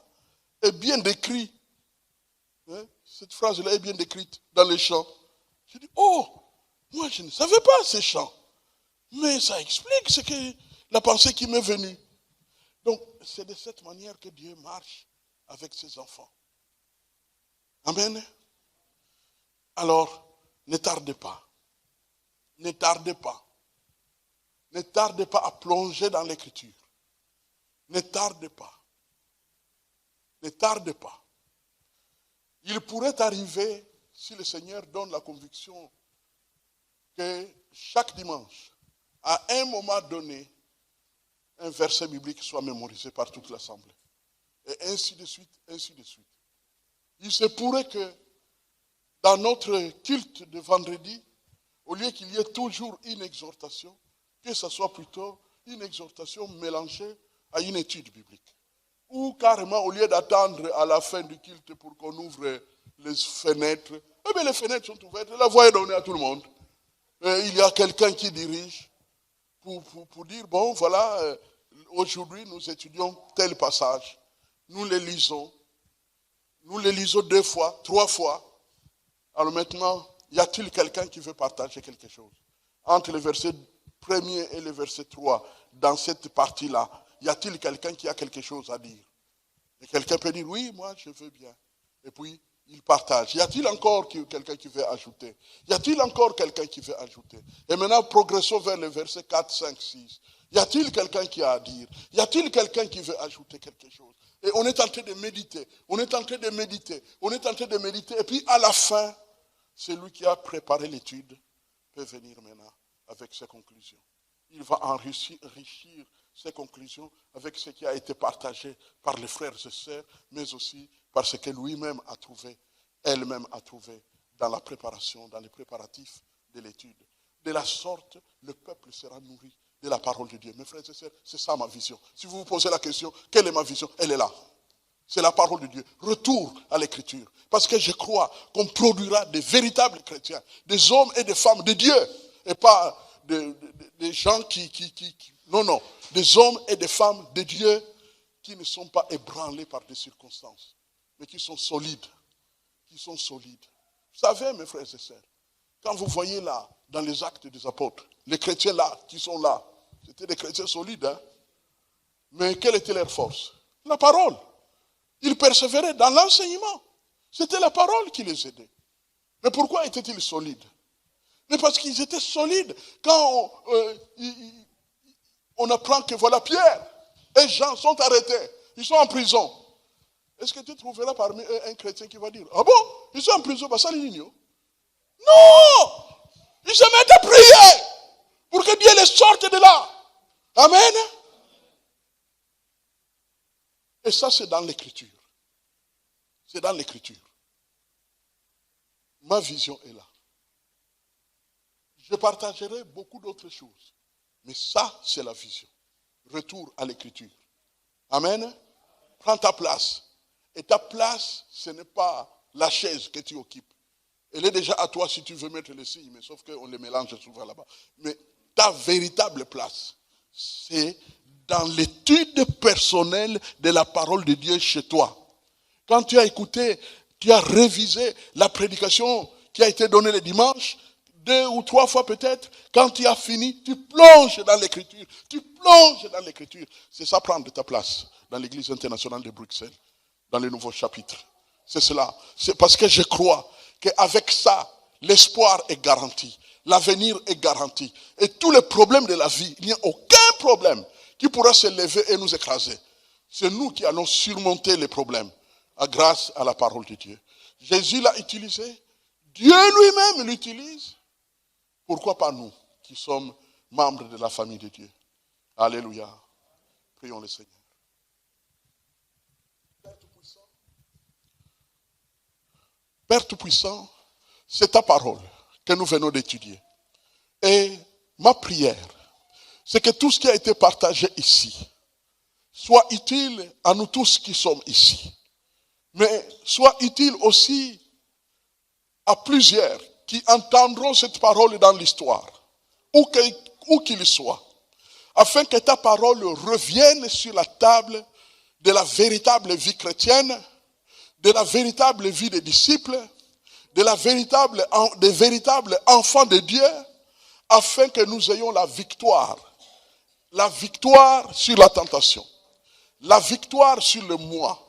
est bien décrite. Cette phrase-là est bien décrite dans les chants. Je dis, oh, moi je ne savais pas ces chants. Mais ça explique ce que la pensée qui m'est venue. Donc, c'est de cette manière que Dieu marche avec ses enfants. Amen. Alors, ne tardez pas. Ne tardez pas. Ne tardez pas à plonger dans l'écriture. Ne tardez pas. Ne tardez pas. Il pourrait arriver, si le Seigneur donne la conviction, que chaque dimanche, à un moment donné, un verset biblique soit mémorisé par toute l'assemblée. Et ainsi de suite, ainsi de suite. Il se pourrait que dans notre culte de vendredi, au lieu qu'il y ait toujours une exhortation, que ce soit plutôt une exhortation mélangée à une étude biblique. Ou carrément, au lieu d'attendre à la fin du culte pour qu'on ouvre les fenêtres, eh bien les fenêtres sont ouvertes, la voix est donnée à tout le monde. Et il y a quelqu'un qui dirige pour dire, bon voilà, aujourd'hui nous étudions tel passage, nous le lisons 2 fois, 3 fois. Alors maintenant, y a-t-il quelqu'un qui veut partager quelque chose? Entre le verset 1er et le verset 3, dans cette partie-là, y a-t-il quelqu'un qui a quelque chose à dire? Et quelqu'un peut dire, oui, moi je veux bien. Et puis, il partage. Y a-t-il encore quelqu'un qui veut ajouter? Y a-t-il encore quelqu'un qui veut ajouter? Et maintenant, progressons vers le verset 4, 5, 6. Y a-t-il quelqu'un qui a à dire? Y a-t-il quelqu'un qui veut ajouter quelque chose? Et on est en train de méditer. On est en train de méditer. On est en train de méditer. Et puis, à la fin, celui qui a préparé l'étude peut venir maintenant avec ses conclusions. Il va enrichir ses conclusions avec ce qui a été partagé par les frères et sœurs, mais aussi par ce que lui-même a trouvé, elle-même a trouvé dans la préparation, dans les préparatifs de l'étude. De la sorte, le peuple sera nourri de la parole de Dieu. Mes frères et sœurs, c'est ça ma vision. Si vous vous posez la question, quelle est ma vision? Elle est là. C'est la parole de Dieu. Retour à l'écriture. Parce que je crois qu'on produira des véritables chrétiens, des hommes et des femmes de Dieu, et pas des gens non, des hommes et des femmes de Dieu qui ne sont pas ébranlés par des circonstances, mais qui sont solides. Qui sont solides. Vous savez, mes frères et sœurs, quand vous voyez là, dans les actes des apôtres, les chrétiens là, qui sont là, c'était des chrétiens solides, hein? Mais quelle était leur force? La parole. Ils persévéraient dans l'enseignement. C'était la parole qui les aidait. Mais pourquoi étaient-ils solides? Mais parce qu'ils étaient solides. Quand on apprend que voilà Pierre et Jean sont arrêtés, ils sont en prison. Est-ce que tu trouveras parmi eux un chrétien qui va dire, ah bon, ils sont en prison, bah ça l'igno. Non! Ils se mettent à prier pour que Dieu les sorte de là. Amen. Et ça, c'est dans l'écriture. C'est dans l'écriture. Ma vision est là. Je partagerai beaucoup d'autres choses. Mais ça, c'est la vision. Retour à l'écriture. Amen. Prends ta place. Et ta place, ce n'est pas la chaise que tu occupes. Elle est déjà à toi si tu veux mettre les signes, mais sauf qu'on les mélange souvent là-bas. Mais ta véritable place, c'est dans l'étude personnelle de la parole de Dieu chez toi. Quand tu as écouté, tu as révisé la prédication qui a été donnée le dimanche, 2 ou 3 fois peut-être, quand tu as fini, tu plonges dans l'écriture. Tu plonges dans l'écriture. C'est ça prendre ta place dans l'église internationale de Bruxelles, dans le nouveau chapitre. C'est cela. C'est parce que je crois qu'avec ça, l'espoir est garanti. L'avenir est garanti. Et tous les problèmes de la vie, il n'y a aucun problème qui pourra se lever et nous écraser. C'est nous qui allons surmonter les problèmes grâce à la parole de Dieu. Jésus l'a utilisé. Dieu lui-même l'utilise. Pourquoi pas nous qui sommes membres de la famille de Dieu? Alléluia. Prions le Seigneur. Père Tout-Puissant, c'est ta parole que nous venons d'étudier. Et ma prière, c'est que tout ce qui a été partagé ici soit utile à nous tous qui sommes ici. mais sois utile aussi à plusieurs qui entendront cette parole dans l'histoire, où qu'il soit, afin que ta parole revienne sur la table de la véritable vie chrétienne, de la véritable vie des disciples, des véritables enfants de Dieu, afin que nous ayons la victoire sur la tentation, la victoire sur le moi,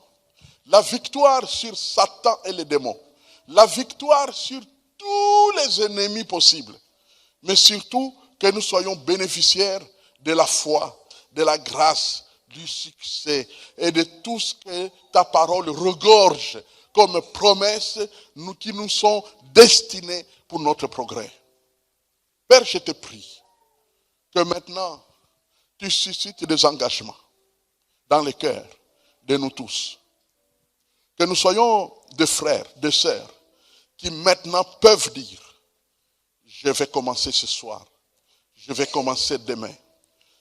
la victoire sur Satan et les démons, la victoire sur tous les ennemis possibles, mais surtout que nous soyons bénéficiaires de la foi, de la grâce, du succès et de tout ce que ta parole regorge comme promesses qui nous sont destinées pour notre progrès. Père, je te prie que maintenant tu suscites des engagements dans les cœurs de nous tous. Que nous soyons des frères, des sœurs qui maintenant peuvent dire, je vais commencer ce soir, je vais commencer demain,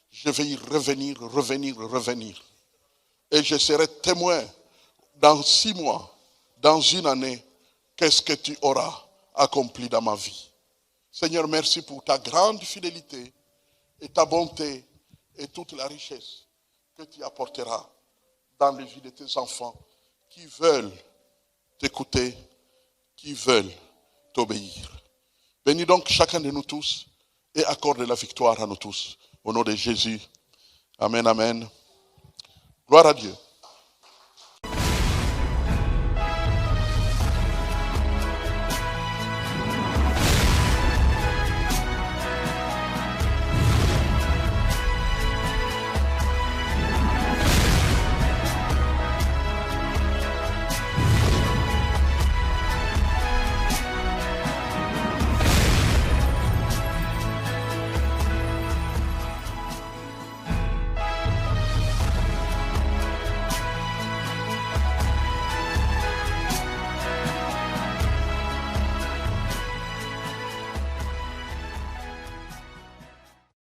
je vais y revenir. Et je serai témoin dans 6 mois, dans 1 année, qu'est-ce que tu auras accompli dans ma vie. Seigneur, merci pour ta grande fidélité et ta bonté et toute la richesse que tu apporteras dans les vies de tes enfants qui veulent t'écouter, qui veulent t'obéir. Bénis donc chacun de nous tous et accorde la victoire à nous tous. Au nom de Jésus. Amen, amen. Gloire à Dieu.